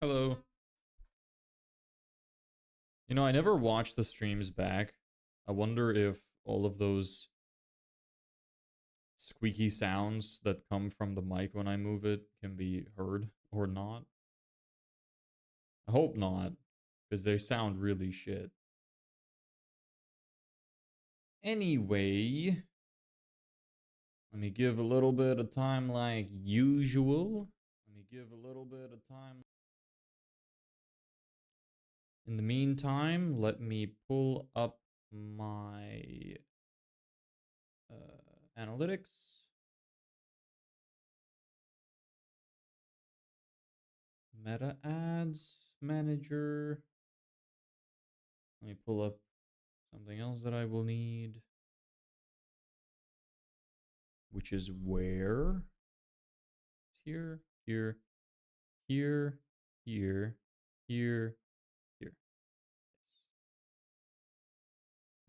Hello. You know, I never watched the streams back. I wonder if all of those squeaky sounds that come from the mic when I move it can be heard or not. I hope not, because they sound really shit. Anyway, let me give a little bit of time like usual. Let me give a little bit of time. In the meantime, let me pull up my analytics. Meta ads manager. Let me pull up something else that I will need, which is where it's here, here, here, here, here, here.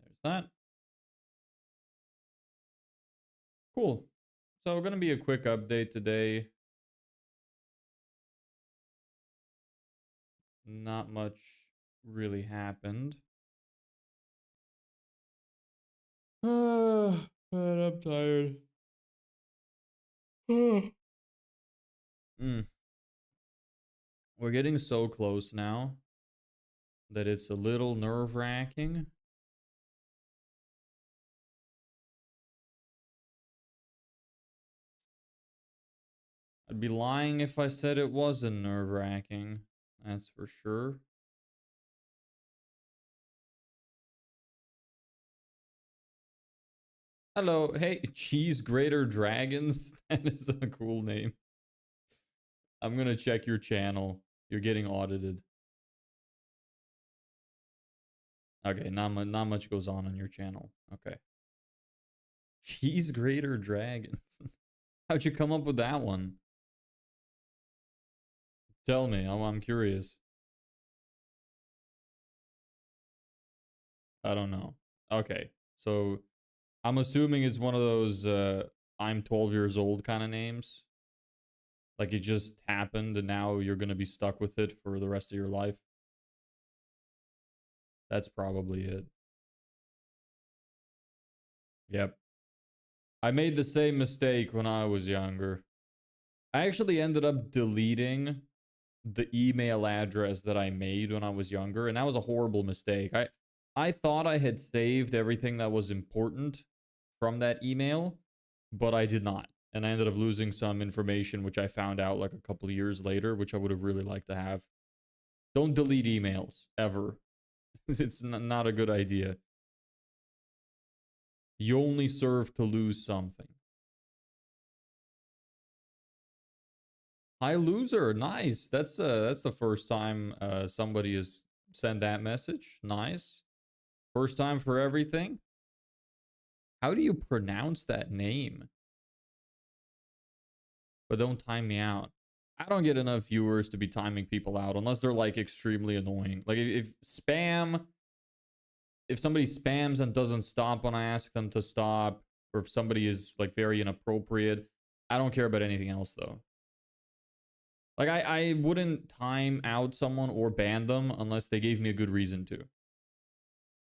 There's that. Cool. So going to be a quick update today. Not much really happened. But I'm tired. We're getting so close now that it's a little nerve-wracking. I'd be lying if I said it wasn't nerve-wracking. That's for sure. Hello, hey, Cheese Grater Dragons. That is a cool name. I'm gonna check your channel. You're getting audited. Okay, not much goes on your channel. Okay. Cheese Grater Dragons. How'd you come up with that one? Tell me, I'm curious. I don't know. Okay, so I'm assuming it's one of those I'm 12 years old kind of names. Like it just happened and now you're gonna be stuck with it for the rest of your life. That's probably it. Yep. I made the same mistake when I was younger. I actually ended up deleting the email address that I made when I was younger, and that was a horrible mistake. I thought I had saved everything that was important from that email, but I did not. And I ended up losing some information, which I found out like a couple of years later, which I would have really liked to have. Don't delete emails, ever. It's not a good idea. You only serve to lose something. Hi, loser. Nice. That's the first time somebody has sent that message. Nice. First time for everything. How do you pronounce that name? But don't time me out. I don't get enough viewers to be timing people out unless they're like extremely annoying. Like if somebody spams and doesn't stop when I ask them to stop, or if somebody is like very inappropriate, I don't care about anything else though. Like I wouldn't time out someone or ban them unless they gave me a good reason to.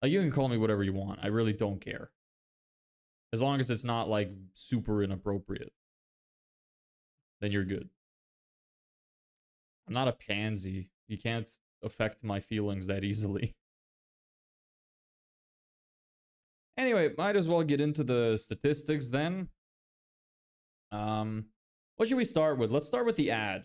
Like you can call me whatever you want. I really don't care. As long as it's not like super inappropriate, then you're good. I'm not a pansy. You can't affect my feelings that easily. Anyway, might as well get into the statistics then. What should we start with? Let's start with the ad,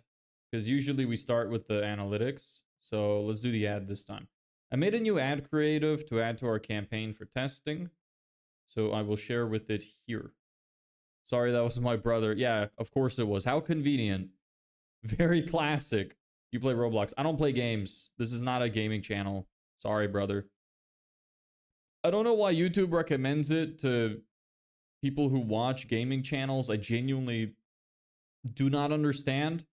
because usually we start with the analytics. So let's do the ad this time. I made a new ad creative to add to our campaign for testing. So I will share with it here. Sorry, that was my brother. Yeah, of course it was. How convenient. Very classic. You play Roblox. I don't play games. This is not a gaming channel. Sorry, brother. I don't know why YouTube recommends it to people who watch gaming channels. I genuinely do not understand.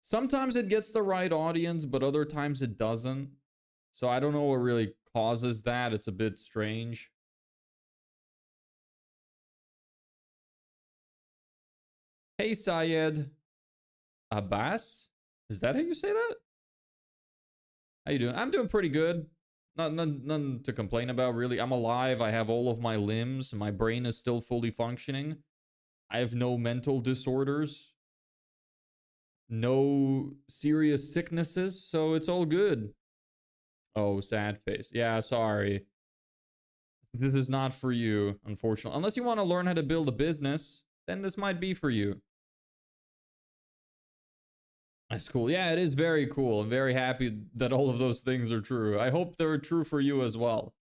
Sometimes it gets the right audience, but other times it doesn't. So I don't know what really causes that. It's a bit strange. Hey, Syed. Abbas? Is that how you say that? How you doing? I'm doing pretty good. None to complain about, really. I'm alive. I have all of my limbs. My brain is still fully functioning. I have no mental disorders. No serious sicknesses, so it's all good. Oh, sad face. Yeah, sorry. This is not for you, unfortunately. Unless you want to learn how to build a business, then this might be for you. That's cool. Yeah, it is very cool. I'm very happy that all of those things are true. I hope they're true for you as well.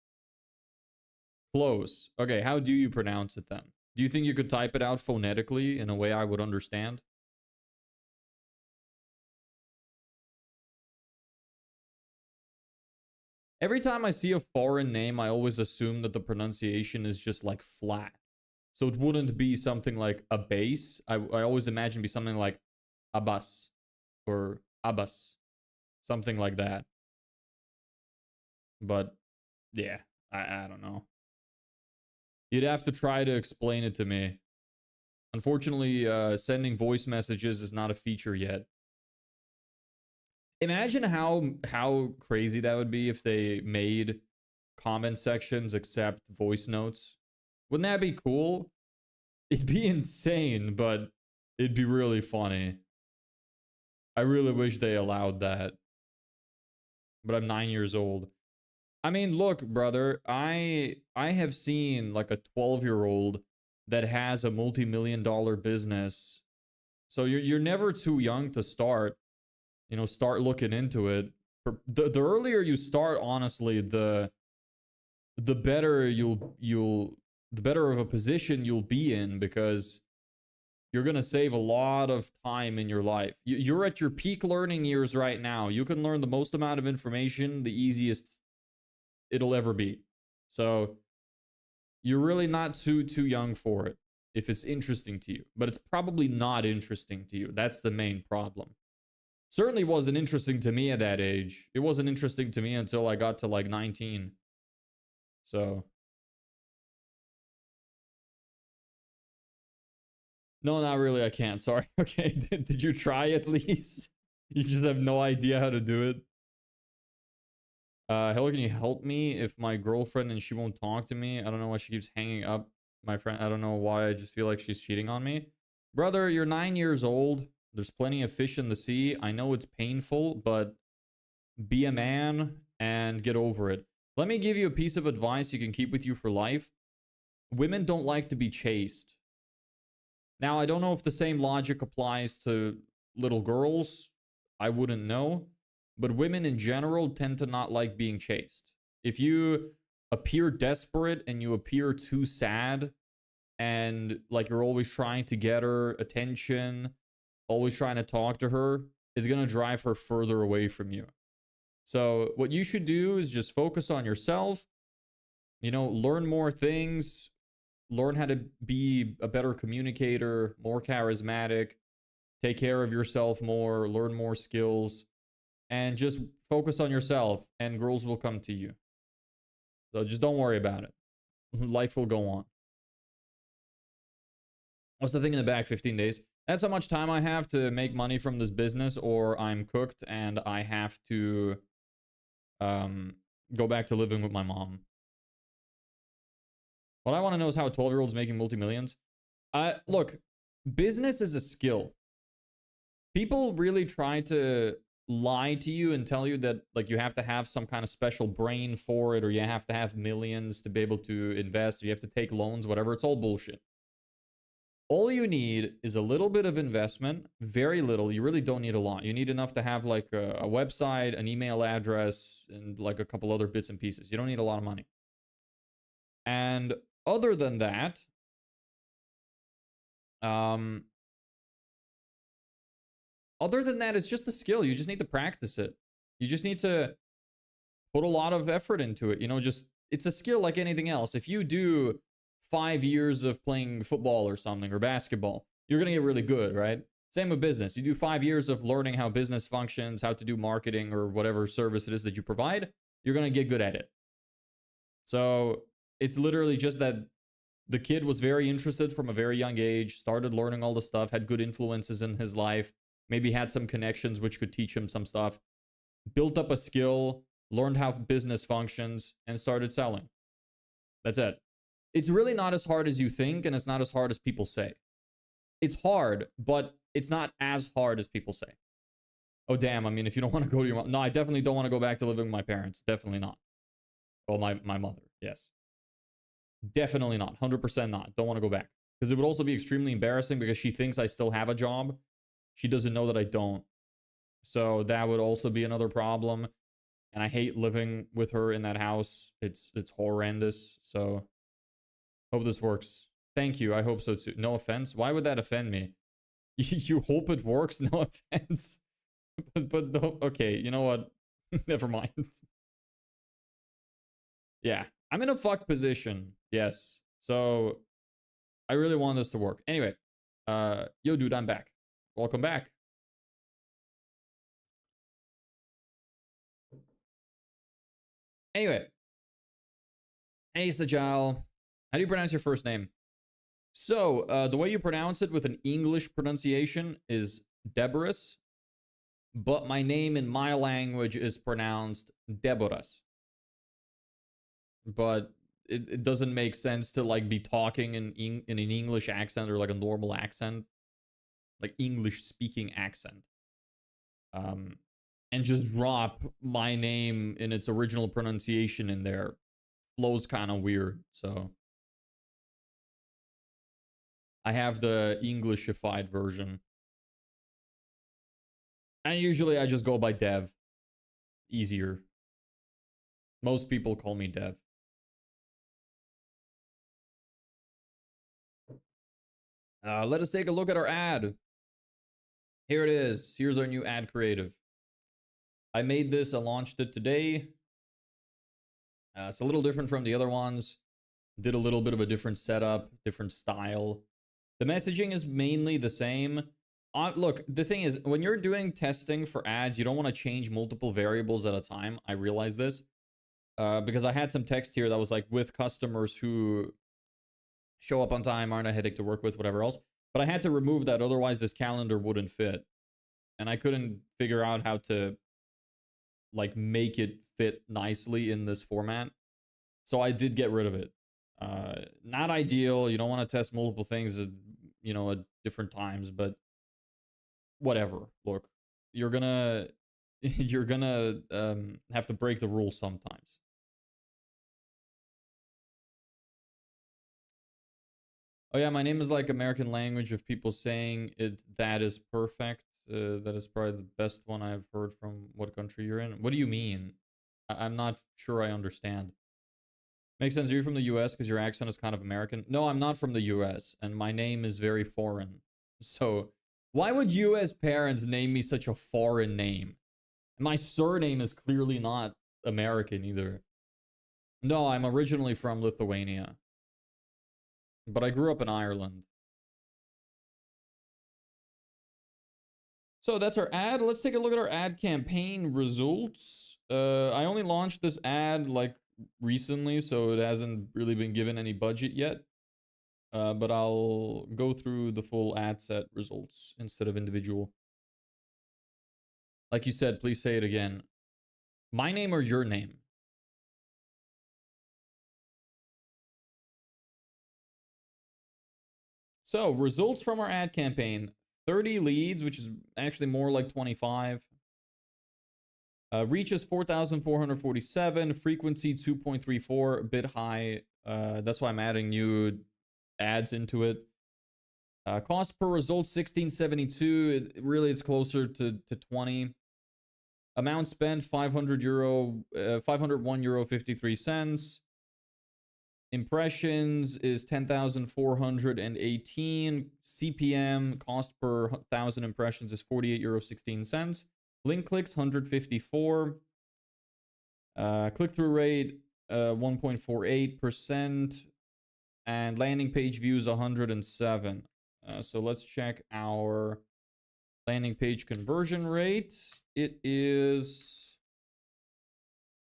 Close. Okay, how do you pronounce it then? Do you think you could type it out phonetically in a way I would understand? Every time I see a foreign name, I always assume that the pronunciation is just like flat. So it wouldn't be something like a bass. I always imagine it'd be something like Abbas or Abbas. Something like that. But yeah, I don't know. You'd have to try to explain it to me. Unfortunately, sending voice messages is not a feature yet. Imagine how crazy that would be if they made comment sections accept voice notes. Wouldn't that be cool? It'd be insane, but it'd be really funny. I really wish they allowed that. But I'm 9 years old. I mean, look, brother, I have seen like a 12-year-old that has a multi-million-dollar business. So you're never too young to start. You know, start looking into it. The earlier you start, honestly, the better the better of a position you'll be in, because you're gonna save a lot of time in your life. You're at your peak learning years right now. You can learn the most amount of information, the easiest it'll ever be. So you're really not too young for it if it's interesting to you. But it's probably not interesting to you. That's the main problem. Certainly wasn't interesting to me at that age. It wasn't interesting to me until I got to like 19. So. No, not really. I can't. Sorry. Okay. Did you try at least? You just have no idea how to do it. Hello, can you help me if my girlfriend and she won't talk to me? I don't know why she keeps hanging up my friend. I don't know why. I just feel like she's cheating on me. Brother, you're 9 years old. There's plenty of fish in the sea. I know it's painful, but be a man and get over it. Let me give you a piece of advice you can keep with you for life. Women don't like to be chased. Now, I don't know if the same logic applies to little girls. I wouldn't know. But women in general tend to not like being chased. If you appear desperate and you appear too sad and like you're always trying to get her attention, always trying to talk to her, is going to drive her further away from you. So what you should do is just focus on yourself, you know, learn more things, learn how to be a better communicator, more charismatic, take care of yourself more, learn more skills, and just focus on yourself and girls will come to you. So just don't worry about it. Life will go on. What's the thing in the back? 15 days. That's how much time I have to make money from this business, or I'm cooked and I have to go back to living with my mom. What I want to know is how a 12-year-old's making multi-millions. Look, business is a skill. People really try to lie to you and tell you that like you have to have some kind of special brain for it, or you have to have millions to be able to invest, or you have to take loans, whatever. It's all bullshit. All you need is a little bit of investment, very little. You really don't need a lot. You need enough to have like a website, an email address, and like a couple other bits and pieces. You don't need a lot of money. And other than that, it's just a skill. You just need to practice it. You just need to put a lot of effort into it. You know, just, it's a skill like anything else. If you do 5 years of playing football or something, or basketball, you're going to get really good, right? Same with business. You do 5 years of learning how business functions, how to do marketing or whatever service it is that you provide, you're going to get good at it. So it's literally just that the kid was very interested from a very young age, started learning all the stuff, had good influences in his life, maybe had some connections which could teach him some stuff, built up a skill, learned how business functions, and started selling. That's it. It's really not as hard as you think, and it's not as hard as people say. It's hard, but it's not as hard as people say. Oh, damn. I mean, if you don't want to go to your mom. No, I definitely don't want to go back to living with my parents. Definitely not. Well, my mother. Yes. Definitely not. 100% not. Don't want to go back. Because it would also be extremely embarrassing because she thinks I still have a job. She doesn't know that I don't. So that would also be another problem. And I hate living with her in that house. It's horrendous. So hope this works. Thank you. I hope so too. No offense. Why would that offend me? You hope it works? No offense. but no, okay, you know what? Never mind. Yeah, I'm in a fucked position. Yes. So I really want this to work. Anyway, yo, dude, I'm back. Welcome back. Anyway, hey, Sajal. How do you pronounce your first name? So, the way you pronounce it with an English pronunciation is Deborahs, but my name in my language is pronounced Deborahs. But it doesn't make sense to like be talking in an English accent or like a normal accent, like English speaking accent. And just drop my name in its original pronunciation in there. Flows kind of weird, so I have the Englishified version. And usually I just go by Dev. Easier. Most people call me Dev. Let us take a look at our ad. Here it is. Here's our new ad creative. I made this, I launched it today. It's a little different from the other ones. Did a little bit of a different setup, different style. The messaging is mainly the same. Look, the thing is, when you're doing testing for ads, you don't want to change multiple variables at a time. I realize this. Because I had some text here that was like with customers who show up on time, aren't a headache to work with, whatever else. But I had to remove that, otherwise this calendar wouldn't fit. And I couldn't figure out how to like make it fit nicely in this format. So I did get rid of it. Not ideal. You don't want to test multiple things, you know, at different times, but whatever. Look, you're gonna have to break the rules sometimes. Oh yeah, my name is like American language of people saying it. That is perfect. That is probably the best one I've heard from what country you're in. What do you mean? I'm not sure I understand. Makes sense. Are you from the US? Because your accent is kind of American. No, I'm not from the US, and my name is very foreign. So why would US parents name me such a foreign name? My surname is clearly not American either. No, I'm originally from Lithuania. But I grew up in Ireland. So that's our ad. Let's take a look at our ad campaign results. I only launched this ad like recently, so it hasn't really been given any budget yet. But I'll go through the full ad set results instead of individual. Like you said, please say it again. My name or your name? So, results from our ad campaign. 30 leads, which is actually more like 25. Reach is 4,447. Frequency 2.34, a bit high. That's why I'm adding new ads into it. Cost per result 1672. It's closer to 20. Amount spent 500 euro, 501 euro 53 cents. Impressions is 10,418. CPM, cost per 1,000 impressions, is 48 euro 16 cents. Link clicks 154. Click-through rate 1.48%. And landing page views 107. So let's check our landing page conversion rate. It is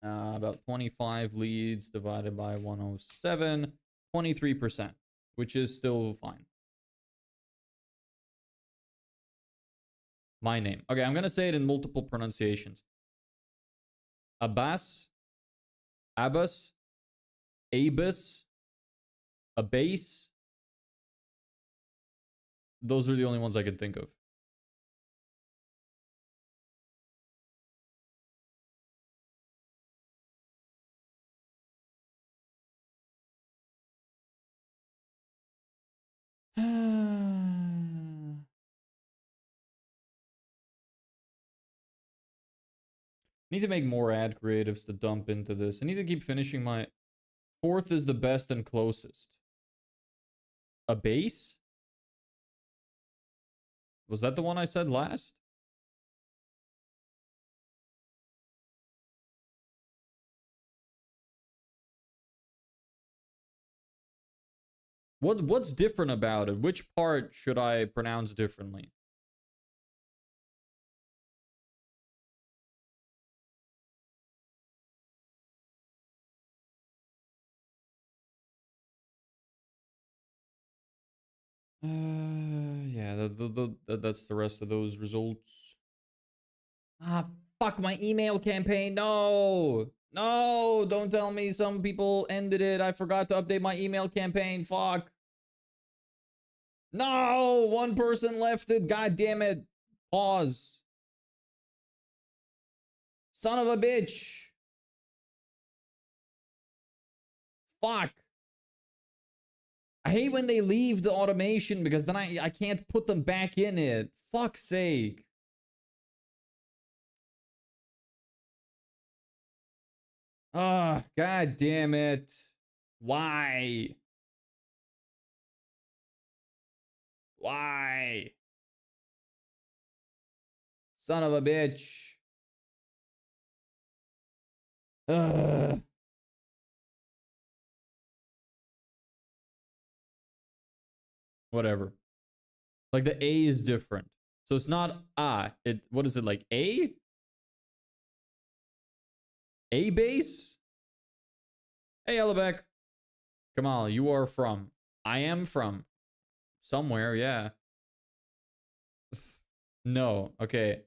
about 25 leads divided by 107, 23%, which is still fine. My name. Okay, I'm gonna say it in multiple pronunciations. Abbas, Abbas, Abus, Abase. Those are the only ones I can think of. Need to make more ad creatives to dump into this. I need to keep finishing my... Fourth is the best and closest. A base? Was that the one I said last? What's different about it? Which part should I pronounce differently? Yeah, that's the rest of those results. Ah, fuck my email campaign. No, no, don't tell me some people ended it. I forgot to update my email campaign. Fuck. No, one person left it. God damn it. Pause. Son of a bitch. Fuck. I hate when they leave the automation because then I can't put them back in it. Fuck's sake. Ah, god damn it. Why? Why? Son of a bitch. Ugh. Whatever. Like the A is different. So it's not what is it, like A? A base? Hey Ellebeck. Kamal, you are from. I am from. Somewhere, yeah. No, okay.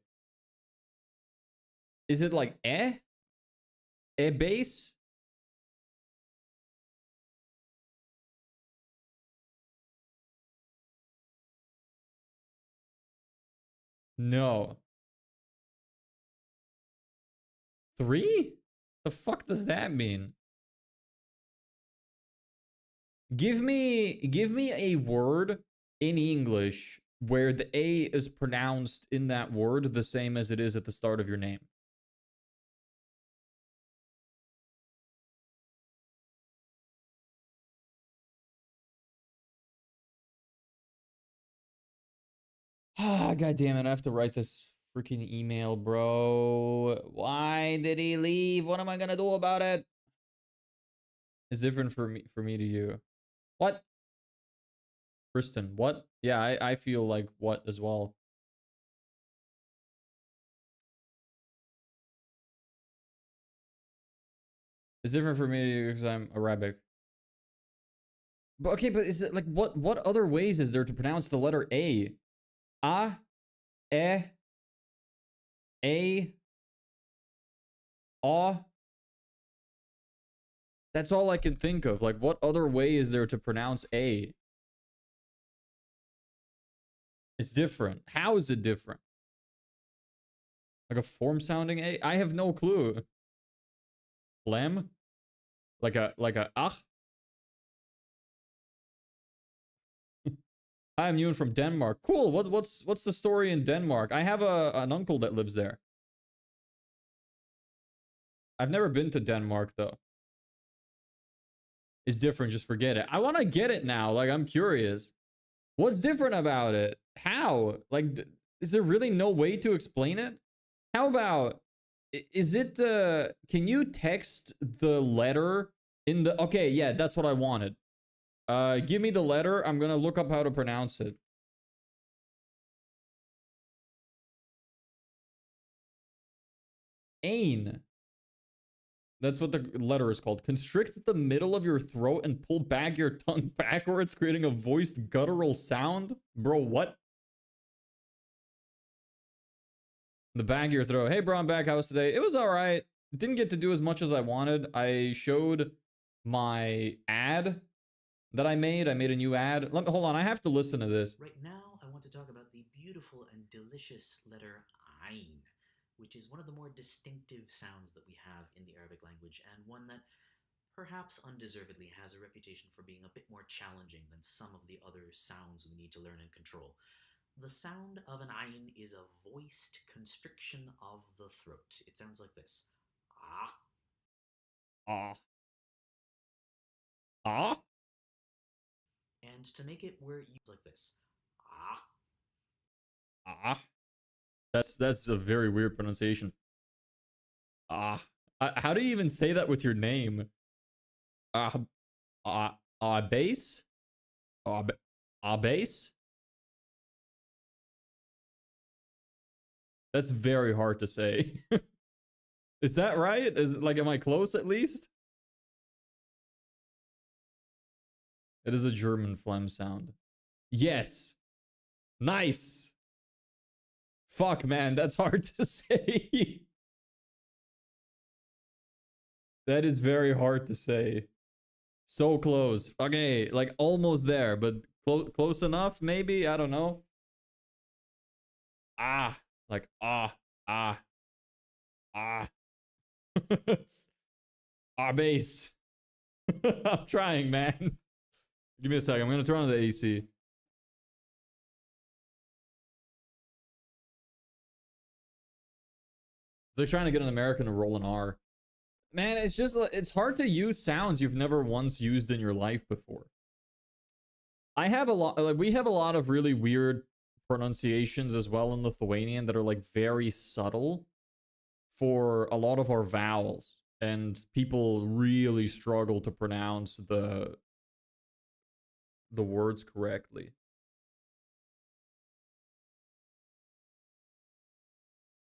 Is it like eh? A base? No. 3? The fuck does that mean? Give me a word in English where the A is pronounced in that word the same as it is at the start of your name. Ah, god damn it, I have to write this freaking email, bro. Why did he leave? What am I gonna do about it? It's different for me to you. What? Kristen, what? Yeah, I feel like what as well. It's different for me because I'm Arabic. But okay, but is it like what other ways is there to pronounce the letter A? A, E, A, A. That's all I can think of. Like, what other way is there to pronounce A? It's different. How is it different? Like a form sounding A? I have no clue. Phlegm? Like a ach? I'm Ewan from Denmark. Cool. What's the story in Denmark? I have an uncle that lives there. I've never been to Denmark though. It's different, just forget it. I want to get it now. Like, I'm curious. What's different about it? How? Like, is there really no way to explain it? How about, is it, can you text the letter in the, okay, yeah, that's what I wanted. Give me the letter. I'm gonna look up how to pronounce it. Ain. That's what the letter is called. Constrict the middle of your throat and pull back your tongue backwards, creating a voiced guttural sound. Bro, what? The bag of your throat. Hey, bro, I'm back. How was today? It was all right. Didn't get to do as much as I wanted. I showed my ad that I made. I made a new ad. Hold on. I have to listen to this. Right now, I want to talk about the beautiful and delicious letter Ain, which is one of the more distinctive sounds that we have in the Arabic language, and one that perhaps undeservedly has a reputation for being a bit more challenging than some of the other sounds we need to learn and control. The sound of an Ain is a voiced constriction of the throat. It sounds like this. Ah. Ah. Ah. And to make it where you like this. Ah. Ah. That's a very weird pronunciation. Ah. How do you even say that with your name? Base? Base? That's very hard to say. Is that right? Is like, am I close at least? It is a German phlegm sound. Yes. Nice. Fuck, man, that's hard to say. That is very hard to say. So close. Okay, like almost there, but close enough, maybe? I don't know. Ah. Like, ah. Ah. Ah. Base. I'm trying, man. Give me a second. I'm gonna turn on the AC. It's like trying to get an American to roll an R. Man, it's just, it's hard to use sounds you've never once used in your life before. I have a lot, like, we have a lot of really weird pronunciations as well in Lithuanian that are like very subtle for a lot of our vowels. And people really struggle to pronounce the words correctly.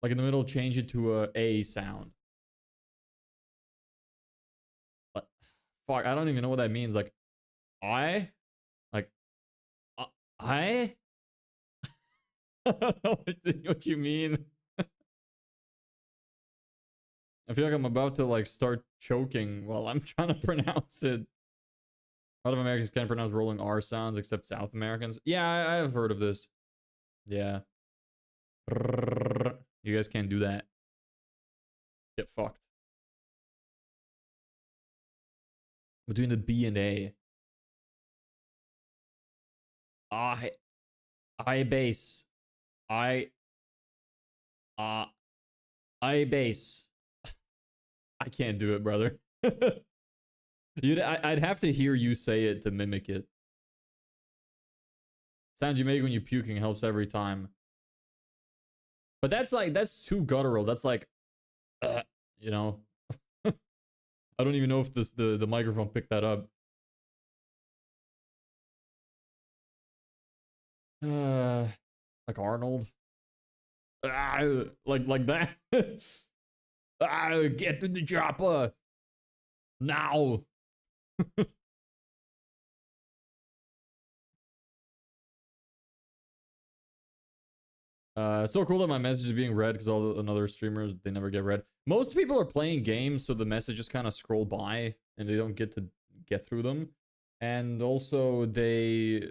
Like in the middle, change it to a sound. But fuck, I don't even know what that means. Like, I? Like, I? I don't know what you mean. I feel like I'm about to like start choking while I'm trying to pronounce it. A lot of Americans can't pronounce rolling R sounds except South Americans. Yeah, I have heard of this. Yeah. You guys can't do that. Get fucked. Between the B and A. I base. I uh I base. I can't do it, brother. I'd have to hear you say it to mimic it. Sound you make when you're puking helps every time. But that's like, that's too guttural. That's like, you know. I don't even know if the microphone picked that up. Like Arnold. Like that. Get to the chopper now. It's so cool that my message is being read because all the another streamers, they never get read. Most people are playing games, so the messages kind of scroll by and they don't get to get through them. And also they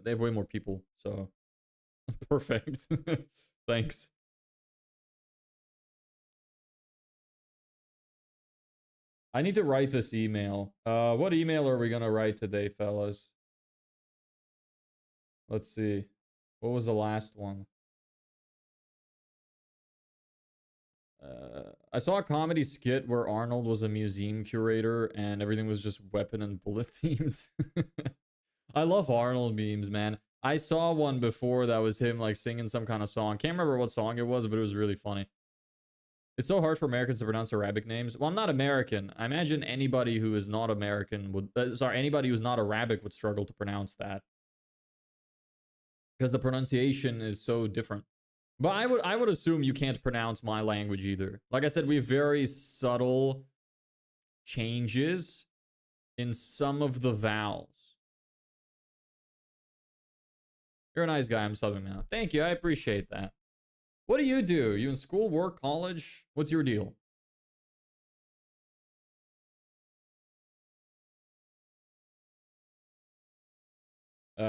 have way more people, so perfect. Thanks. I need to write this email. What email are we gonna write today, fellas? Let's see. What was the last one? I saw a comedy skit where Arnold was a museum curator and everything was just weapon and bullet themed. I love Arnold memes, man. I saw one before that was him like singing some kind of song. Can't remember what song it was, but it was really funny. It's so hard for Americans to pronounce Arabic names. Well, I'm not American. I imagine anybody who is not American would, sorry, anybody who's not Arabic would struggle to pronounce that. Because the pronunciation is so different. But I would assume you can't pronounce my language either. Like I said, we have very subtle changes in some of the vowels. You're a nice guy. I'm subbing now. Thank you. I appreciate that. What do? You in school, work, college? What's your deal?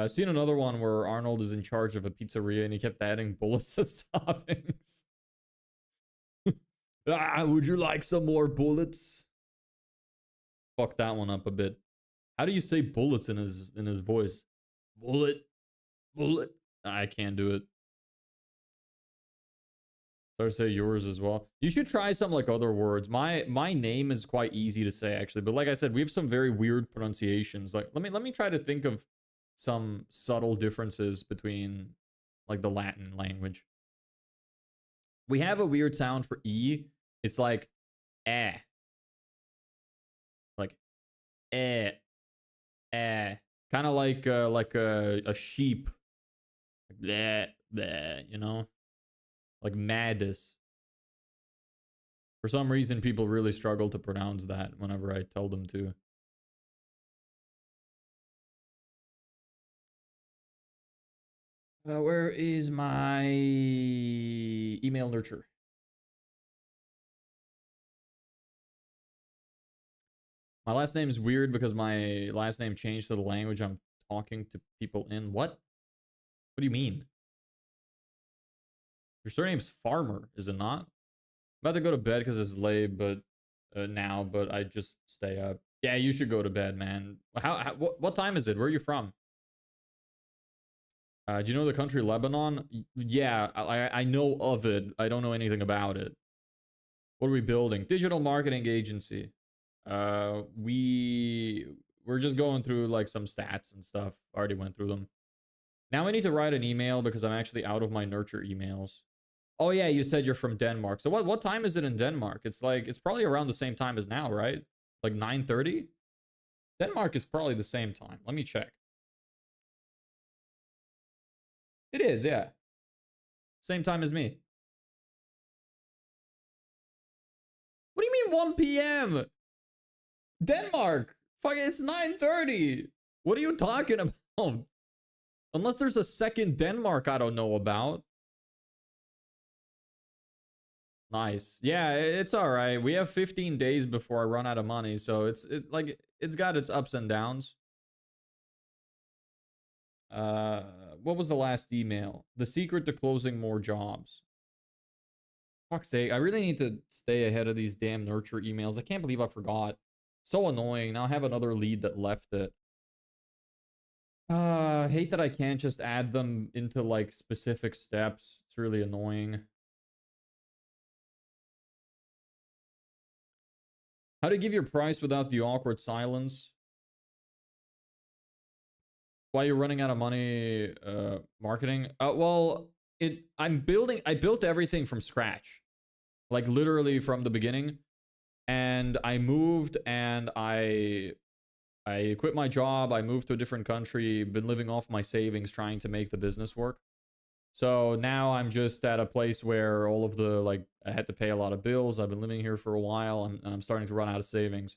Seen another one where Arnold is in charge of a pizzeria and he kept adding bullets as toppings. Would you like some more bullets? Fuck that one up a bit. How do you say bullets in his voice? Bullet, bullet. I can't do it. So say yours as well. You should try some like other words. My name is quite easy to say actually, but like I said, we have some very weird pronunciations. Like let me try to think of some subtle differences between like the Latin language. We have a weird sound for E. It's like eh. Like eh eh. Kind of like a sheep. Like bleh, bleh, you know? Like madness. For some reason, people really struggle to pronounce that whenever I tell them to. Where is my email nurture? My last name is weird because my last name changed to the language I'm talking to people in. What? What do you mean? Your surname's Farmer, is it not? I'm about to go to bed because it's late, but but I just stay up. Yeah, you should go to bed, man. What time is it? Where are you from? Do you know the country Lebanon? Yeah, I know of it. I don't know anything about it. What are we building? Digital marketing agency. We're just going through like some stats and stuff. Already went through them. Now I need to write an email because I'm actually out of my nurture emails. Oh yeah, you said you're from Denmark. So what time is it in Denmark? It's probably around the same time as now, right? Like 9:30? Denmark is probably the same time. Let me check. It is, yeah. Same time as me. What do you mean 1 p.m.? Denmark. Fuck, it's 9:30. What are you talking about? Unless there's a second Denmark I don't know about. Nice. Yeah, it's all right. We have 15 days before I run out of money, so it's got its ups and downs. What was the last email? The secret to closing more jobs. Fuck's sake, I really need to stay ahead of these damn nurture emails. I can't believe I forgot. So annoying. Now I have another lead that left it. I hate that I can't just add them into like specific steps. It's really annoying. How to give your price without the awkward silence. Why you're running out of money marketing? Well, I built everything from scratch. Like literally from the beginning. And I moved and I quit my job. I moved to a different country, been living off my savings trying to make the business work. So now I'm just at a place where all of the, like, I had to pay a lot of bills. I've been living here for a while and I'm starting to run out of savings.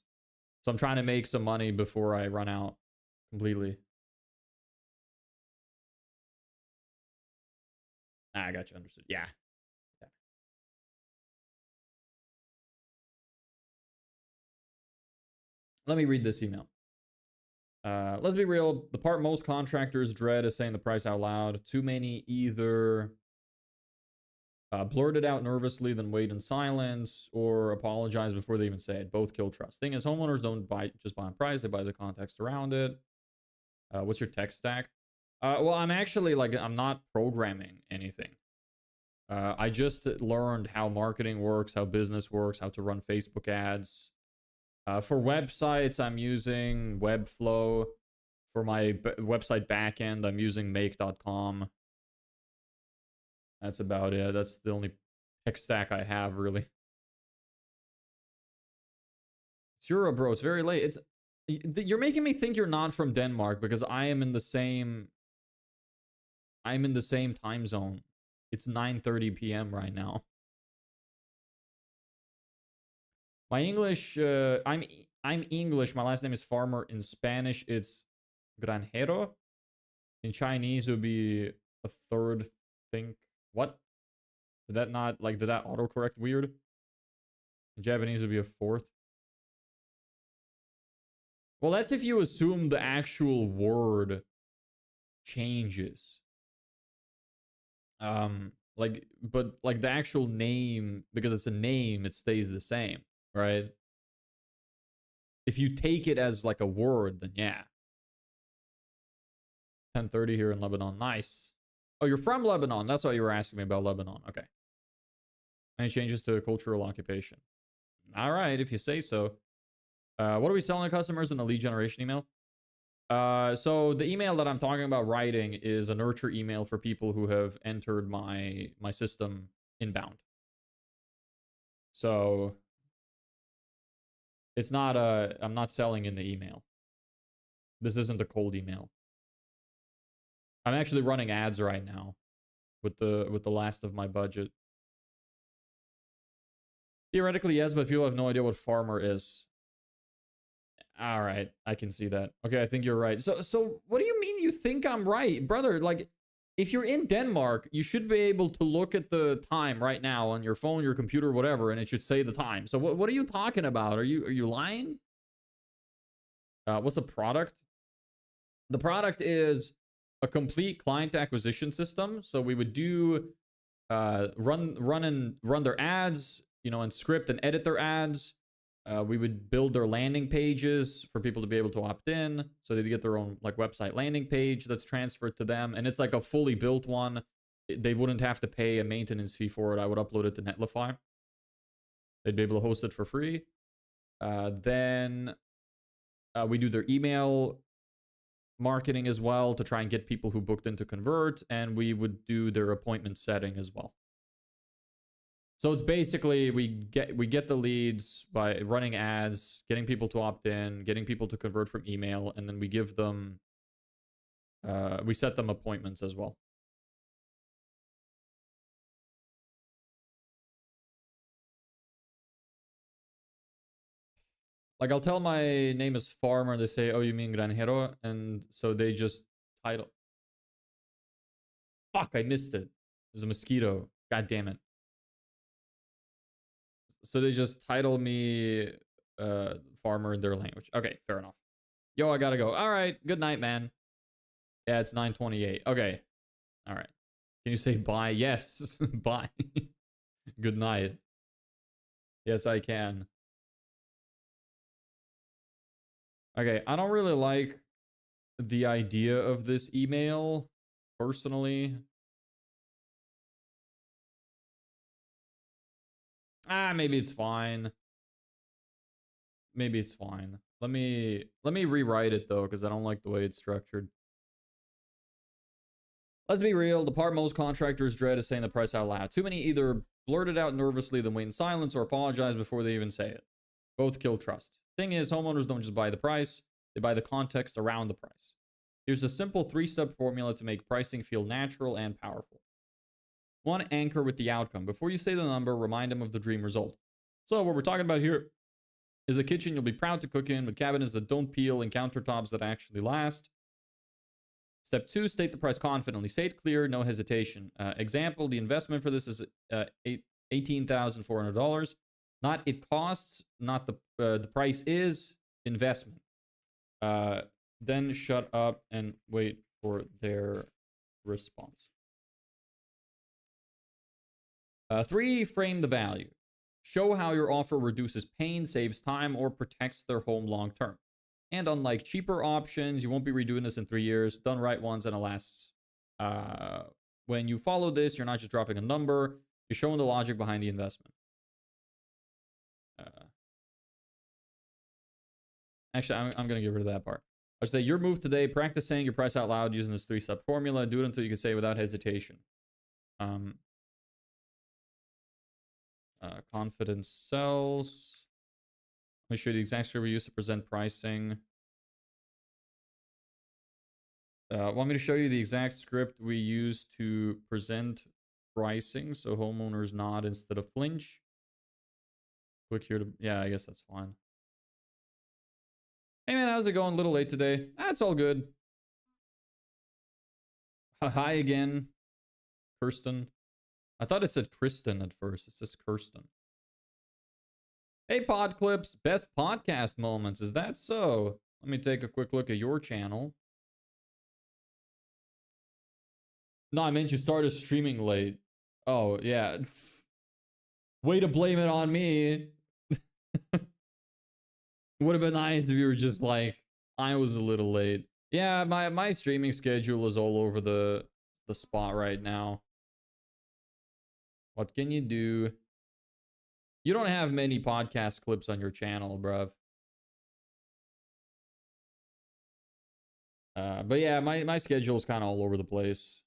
So I'm trying to make some money before I run out completely. I got you, understood. Yeah. Let me read this email. Let's be real. The part most contractors dread is saying the price out loud. Too many either blurt it out nervously, then wait in silence, or apologize before they even say it. Both kill trust. Thing is, homeowners don't just buy on price; they buy the context around it. What's your tech stack? Well, I'm actually I'm not programming anything. I just learned how marketing works, how business works, how to run Facebook ads. For websites, I'm using Webflow. For my website backend, I'm using make.com. That's about it. That's the only tech stack I have, really. It's Euro, bro. It's very late. You're making me think you're not from Denmark because I am in the same time zone. It's 9:30 p.m. right now. My English, I'm English. My last name is Farmer. In Spanish, it's Granjero. In Chinese, it would be a third thing. What? Did that not, like, did that autocorrect weird? In Japanese would be a fourth. Well, that's if you assume the actual word changes. Like, but like the actual name, because it's a name, it stays the same, right? If you take it as like a word, then yeah. 10:30 here in Lebanon. Nice. Oh, you're from Lebanon. That's why you were asking me about Lebanon. Okay. Any changes to cultural occupation? All right, if you say so. What are we selling to customers in the lead generation email? So the email that I'm talking about writing is a nurture email for people who have entered my system inbound. So it's not I'm not selling in the email. This isn't a cold email. I'm actually running ads right now with the last of my budget. Theoretically, yes, but people have no idea what farmer is. All right, I can see that. Okay, I think you're right. So what do you mean you think I'm right, brother? Like, if you're in Denmark, you should be able to look at the time right now on your phone, your computer, whatever, and it should say the time. So what are you talking about? Are you lying? What's the product? The product is a complete client acquisition system. So we would do run their ads, you know, and script and edit their ads. We would build their landing pages for people to be able to opt in, so they get their own like website landing page that's transferred to them, and it's like a fully built one. They wouldn't have to pay a maintenance fee for it. I would upload it to Netlify. They'd be able to host it for free. Then we do their email marketing as well to try and get people who booked in to convert, and we would do their appointment setting as well. So it's basically we get the leads by running ads, getting people to opt in, getting people to convert from email, and then we give them we set them appointments as well. Like I'll tell my name is Farmer, they say, "Oh, you mean Granjero?" And so they just title. Fuck, I missed it. There's a mosquito. God damn it. So they just title me Farmer in their language. Okay, fair enough. Yo, I gotta go. All right, good night, man. Yeah, it's 9:28. Okay. All right. Can you say bye? Yes. Bye. Good night. Yes, I can. Okay, I don't really like the idea of this email personally. Maybe it's fine. Maybe it's fine. Let me rewrite it though, because I don't like the way it's structured. Let's be real, the part most contractors dread is saying the price out loud. Too many either blurt it out nervously, then wait in silence, or apologize before they even say it. Both kill trust. Thing is, homeowners don't just buy the price, they buy the context around the price. Here's a simple 3-step formula to make pricing feel natural and powerful. 1, anchor with the outcome. Before you say the number, remind them of the dream result. So what we're talking about here is a kitchen you'll be proud to cook in, with cabinets that don't peel and countertops that actually last. Step 2, state the price confidently. Say it clear, no hesitation. Example, the investment for this is $18,400. Not it costs, not the price is, investment. Then shut up and wait for their response. 3, frame the value. Show how your offer reduces pain, saves time, or protects their home long term. And unlike cheaper options, you won't be redoing this in 3 years. Done right once and it lasts. When you follow this, you're not just dropping a number. You're showing the logic behind the investment. Actually, I'm going to get rid of that part. I'll say your move today, practice saying your price out loud using this 3-step formula. Do it until you can say it without hesitation. Confidence sells. Let me show you the exact script we use to present pricing. Want me to show you the exact script we use to present pricing so homeowners nod instead of flinch? Click here to, yeah, I guess that's fine. Hey man, how's it going? A little late today. That's all good. Hi again, Kirsten. I thought it said Kristen at first. It says Kirsten. Hey, Pod Clips, best podcast moments. Is that so? Let me take a quick look at your channel. No, I meant you started streaming late. Oh, yeah. Way to blame it on me. Would have been nice if you were just like, I was a little late. Yeah, my streaming schedule is all over the spot right now. What can you do? You don't have many podcast clips on your channel, bruv. But yeah, my schedule is kind of all over the place.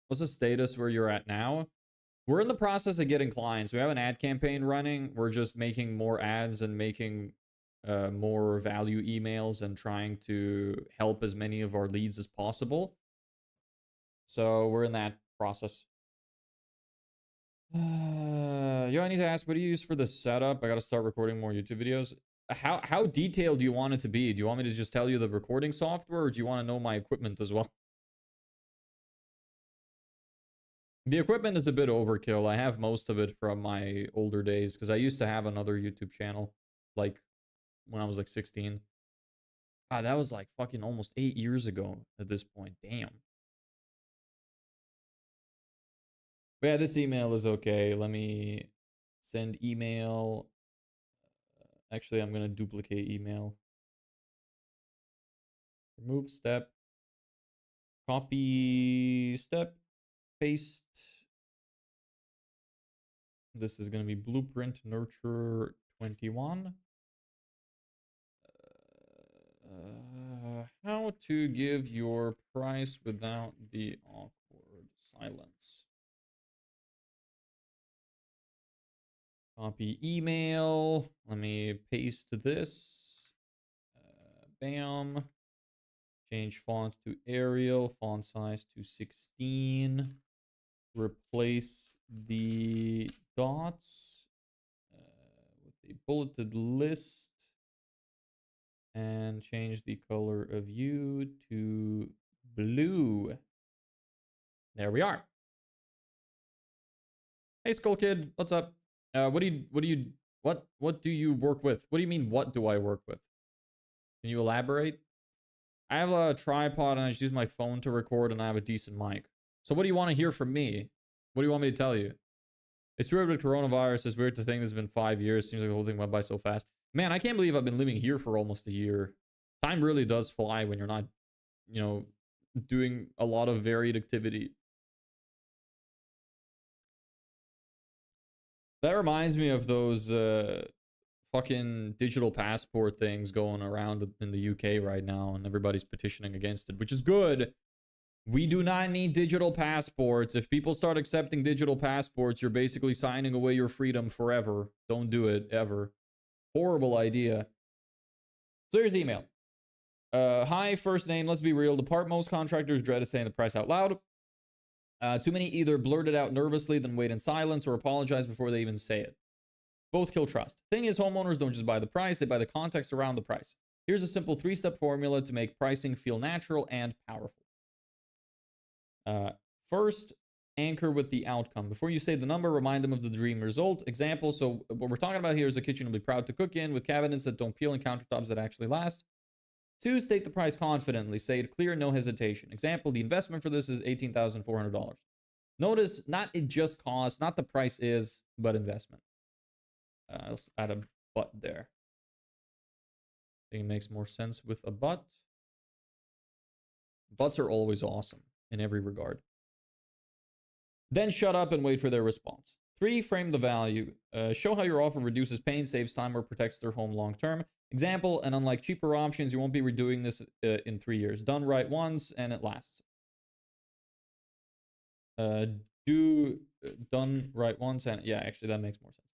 What's the status where you're at now? We're in the process of getting clients. We have an ad campaign running. We're just making more ads and making more value emails and trying to help as many of our leads as possible. So we're in that process. Yo, I need to ask, what do you use for the setup? I gotta start recording more YouTube videos. How detailed do you want it to be? Do you want me to just tell you the recording software, or do you want to know my equipment as well? The equipment is a bit overkill. I have most of it from my older days because I used to have another YouTube channel, like when I was like 16. Ah, that was like fucking almost 8 years ago at this point. Damn. But yeah, this email is okay. Let me send email. Actually, I'm going to duplicate email. Remove step. Copy step. Paste. This is going to be blueprint nurture 21. How to give your price without the awkward silence. Copy email. Let me paste this. Bam. Change font to Arial. Font size to 16. Replace the dots with a bulleted list. And change the color of you to blue. There we are. Hey, Skull Kid, what's up? What do you work with? What do you mean, what do I work with? Can you elaborate? I have a tripod and I just use my phone to record, and I have a decent mic. So what do you want to hear from me? What do you want me to tell you? It's weird with coronavirus. It's weird to think it's been 5 years. Seems like the whole thing went by so fast. Man, I can't believe I've been living here for almost a year. Time really does fly when you're not, you know, doing a lot of varied activity. That reminds me of those fucking digital passport things going around in the UK right now, and everybody's petitioning against it, which is good. We do not need digital passports. If people start accepting digital passports, you're basically signing away your freedom forever. Don't do it, ever. Horrible idea. So here's email. Hi, first name, let's be real. The part most contractors dread is saying the price out loud. Too many either blurt it out nervously, then wait in silence, or apologize before they even say it. Both kill trust. Thing is, homeowners don't just buy the price, they buy the context around the price. Here's a simple 3-step formula to make pricing feel natural and powerful. First, anchor with the outcome. Before you say the number, remind them of the dream result. Example, so what we're talking about here is a kitchen you'll be proud to cook in, with cabinets that don't peel and countertops that actually last. 2, state the price confidently. Say it clear, no hesitation. Example, the investment for this is $18,400. Notice, not it just costs, not the price is, but investment. I'll add a but there. I think it makes more sense with a but. Buts are always awesome in every regard. Then shut up and wait for their response. 3, frame the value. Show how your offer reduces pain, saves time, or protects their home long term. Example, and unlike cheaper options, you won't be redoing this in 3 years. Done right once, and it lasts. Done right once, and yeah, actually, that makes more sense.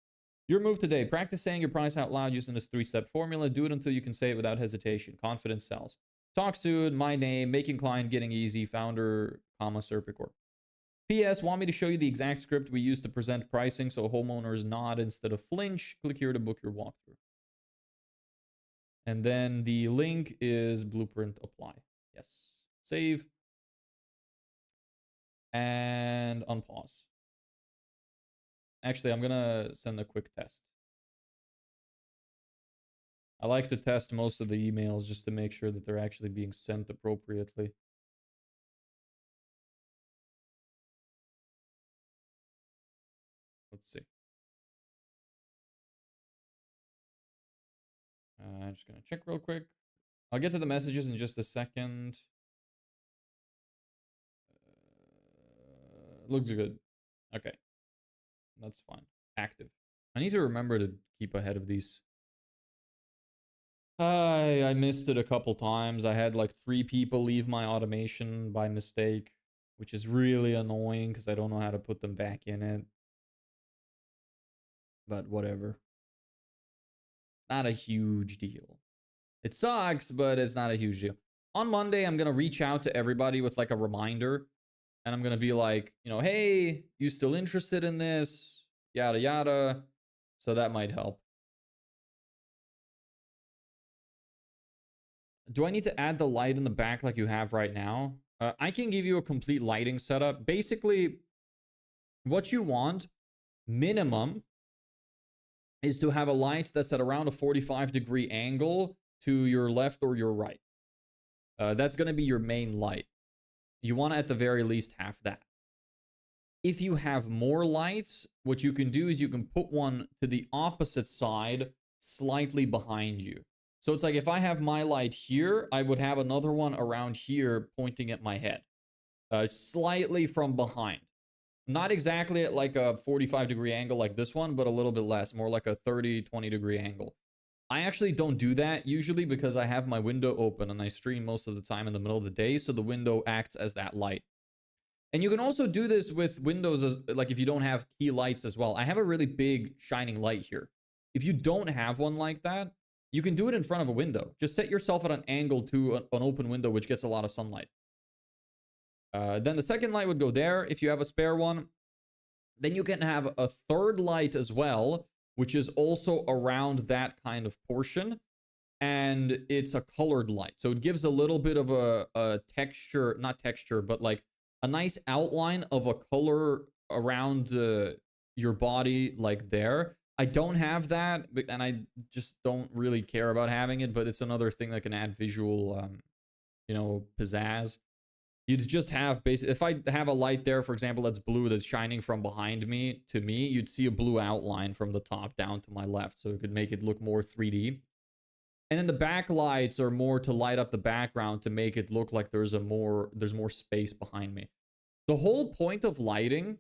Your move today. Practice saying your price out loud using this 3-step formula. Do it until you can say it without hesitation. Confidence sells. Talk soon. My name. Making client getting easy. Founder, Serpicor. P.S. Want me to show you the exact script we use to present pricing so homeowners nod instead of flinch? Click here to book your walkthrough. And then the link is blueprint apply. Yes. Save. and unpause. Actually, I'm gonna send a quick test. I like to test most of the emails just to make sure that they're actually being sent appropriately. Let's see. I'm just gonna check real quick. I'll get to the messages in just a second. Looks good. Okay. That's fine. Active. I need to remember to keep ahead of these. I missed it a couple times. I had like 3 people leave my automation by mistake, which is really annoying because I don't know how to put them back in it. But whatever. Not a huge deal. It sucks, but it's not a huge deal. On Monday, I'm going to reach out to everybody with like a reminder. And I'm going to be like, you know, hey, you still interested in this? Yada, yada. So that might help. Do I need to add the light in the back like you have right now? I can give you a complete lighting setup. Basically, what you want, minimum, is to have a light that's at around a 45-degree angle to your left or your right. That's going to be your main light. You want to, at the very least, have that. If you have more lights, what you can do is you can put one to the opposite side, slightly behind you. So it's like if I have my light here, I would have another one around here pointing at my head. Slightly from behind. Not exactly at like a 45-degree angle like this one, but a little bit less. More like a 30, 20-degree angle. I actually don't do that usually because I have my window open and I stream most of the time in the middle of the day, so the window acts as that light. And you can also do this with windows, like if you don't have key lights as well. I have a really big shining light here. If you don't have one like that, you can do it in front of a window. Just set yourself at an angle to an open window, which gets a lot of sunlight. Then the second light would go there if you have a spare one. Then you can have a third light as well, which is also around that kind of portion. And it's a colored light. So it gives a little bit of a texture, not texture, but like a nice outline of a color around your body like there. I don't have that, and I just don't really care about having it, but it's another thing that can add visual, you know, pizzazz. You'd just have basically, if I have a light there, for example, that's blue, that's shining from behind me to me, you'd see a blue outline from the top down to my left. So it could make it look more 3D. And then the backlights are more to light up the background to make it look like there's more space behind me. The whole point of lighting,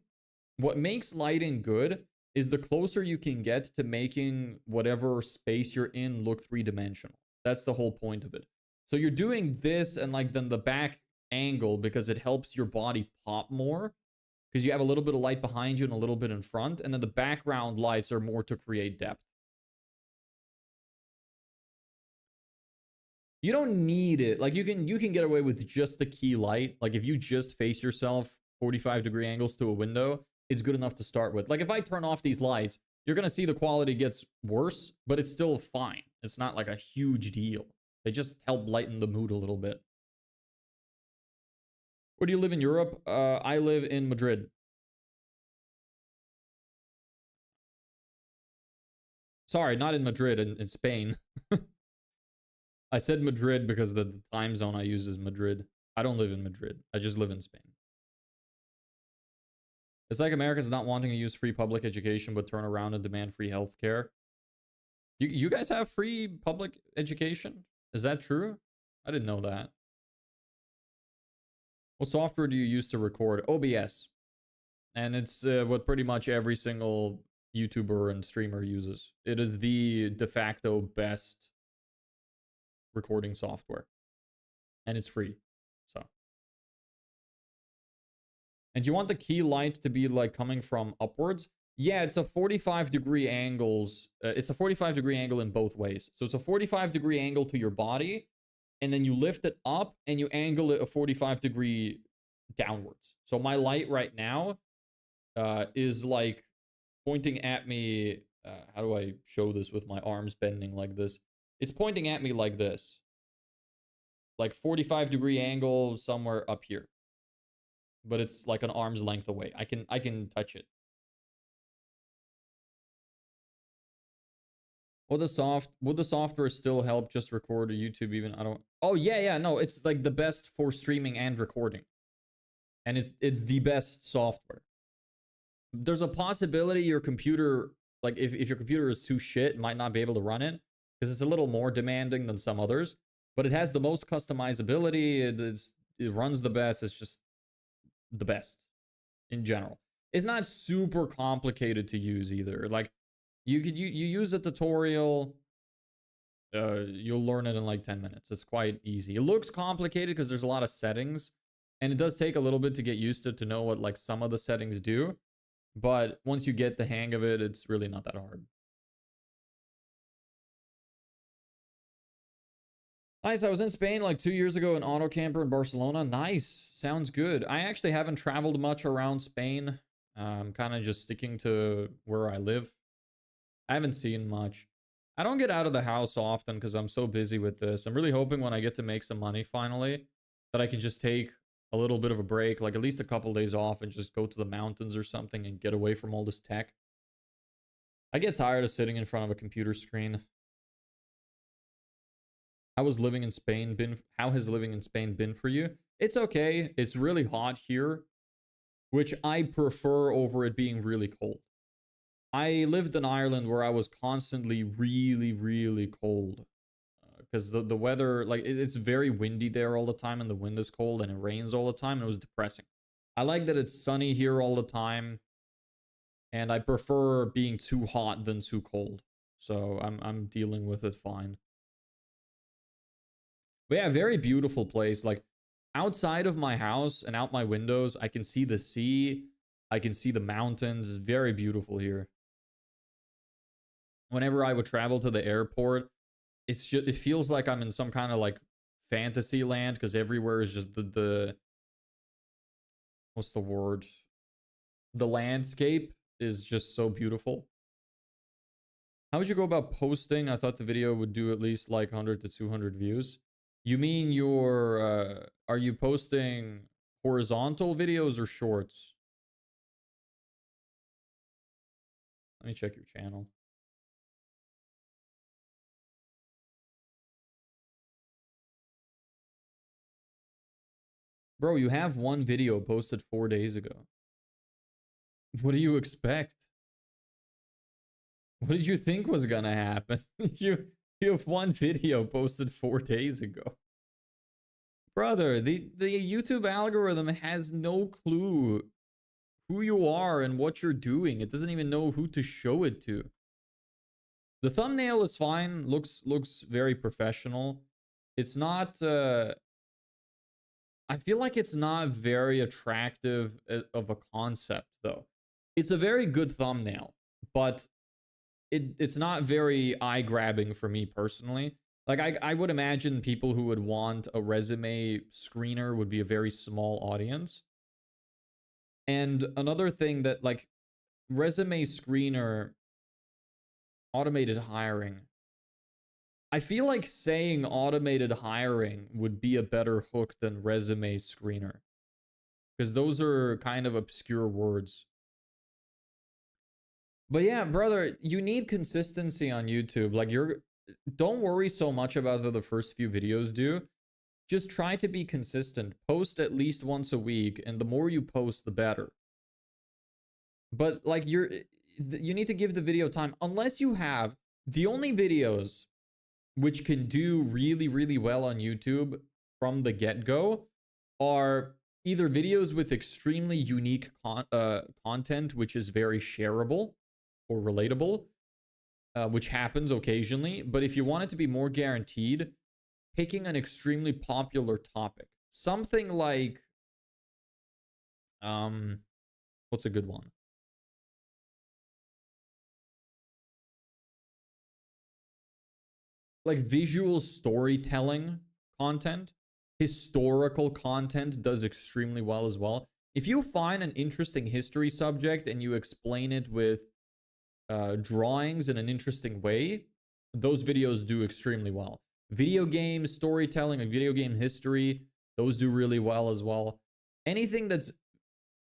what makes lighting good is the closer you can get to making whatever space you're in look 3-dimensional. That's the whole point of it. So you're doing this and like then the back angle because it helps your body pop more because you have a little bit of light behind you and a little bit in front, and then the background lights are more to create depth. You don't need it. Like you can get away with just the key light. Like if you just face yourself 45-degree angles to a window, it's good enough to start with. Like if I turn off these lights, you're going to see the quality gets worse, but it's still fine. It's not like a huge deal. They just help lighten the mood a little bit. Where do you live in Europe? I live in Madrid. Sorry, not in Madrid, in Spain. I said Madrid because the time zone I use is Madrid. I don't live in Madrid. I just live in Spain. It's like Americans not wanting to use free public education but turn around and demand free healthcare. You guys have free public education? Is that true? I didn't know that. What software do you use to record? OBS. And it's what pretty much every single YouTuber and streamer uses. It is the de facto best recording software. And it's free. So. And do you want the key light to be like coming from upwards? Yeah, it's a 45-degree angles. It's a 45-degree angle in both ways. So it's a 45-degree angle to your body, and then you lift it up and you angle it a 45-degree downwards. So my light right now is like pointing at me. How do I show this with my arms bending like this? It's pointing at me like this. Like 45-degree angle somewhere up here. but it's like an arm's length away. I can touch it. Would the software still help just record a YouTube even? I don't. Oh yeah, yeah, no, it's like the best for streaming and recording. And it's the best software. There's a possibility your computer, like if your computer is too shit, might not be able to run it because it's a little more demanding than some others, but it has the most customizability. It runs the best. It's just the best in general. It's not super complicated to use either. Like you use a tutorial, you'll learn it in like 10 minutes. It's quite easy. It looks complicated because there's a lot of settings, and it does take a little bit to get used to know what like some of the settings do. But once you get the hang of it, it's really not that hard. Nice. I was in Spain like 2 years ago in auto camper in Barcelona. Nice. Sounds good. I actually haven't traveled much around Spain. I'm kind of just sticking to where I live. I haven't seen much. I don't get out of the house often because I'm so busy with this. I'm really hoping when I get to make some money finally that I can just take a little bit of a break, like at least a couple days off, and just go to the mountains or something and get away from all this tech. I get tired of sitting in front of a computer screen. How has living in Spain been for you? It's okay. It's really hot here, which I prefer over it being really cold. I lived in Ireland where I was constantly really, really cold. Because the weather, like, it's very windy there all the time, and the wind is cold, and it rains all the time, and it was depressing. I like that it's sunny here all the time, and I prefer being too hot than too cold. So I'm dealing with it fine. But yeah, very beautiful place. Like, outside of my house and out my windows, I can see the sea. I can see the mountains. It's very beautiful here. Whenever I would travel to the airport, it's just, it feels like I'm in some kind of like fantasy land because everywhere is just the what's the word? The landscape is just so beautiful. How would you go about posting? I thought the video would do at least like 100 to 200 views. You mean your are you posting horizontal videos or shorts? Let me check your channel. Bro, you have one video posted 4 days ago. What do you expect? What did you think was gonna happen? you have one video posted 4 days ago. Brother, the YouTube algorithm has no clue who you are and what you're doing. It doesn't even know who to show it to. The thumbnail is fine. Looks very professional. It's not I feel like it's not very attractive of a concept though. It's a very good thumbnail, but it's not very eye-grabbing for me personally. Like I would imagine people who would want a resume screener would be a very small audience. And another thing that like resume screener, automated hiring. I feel like saying automated hiring would be a better hook than resume screener. Because those are kind of obscure words. But yeah, brother, you need consistency on YouTube. Like don't worry so much about how the first few videos do. Just try to be consistent. Post at least once a week, and the more you post, the better. But like you need to give the video time. Unless you have the only videos which can do really, really well on YouTube from the get-go are either videos with extremely unique content, which is very shareable or relatable, which happens occasionally. But if you want it to be more guaranteed, picking an extremely popular topic. Something like, what's a good one? Like visual storytelling content, historical content does extremely well as well. If you find an interesting history subject and you explain it with drawings in an interesting way, those videos do extremely well. Video game storytelling and video game history, those do really well as well. Anything that's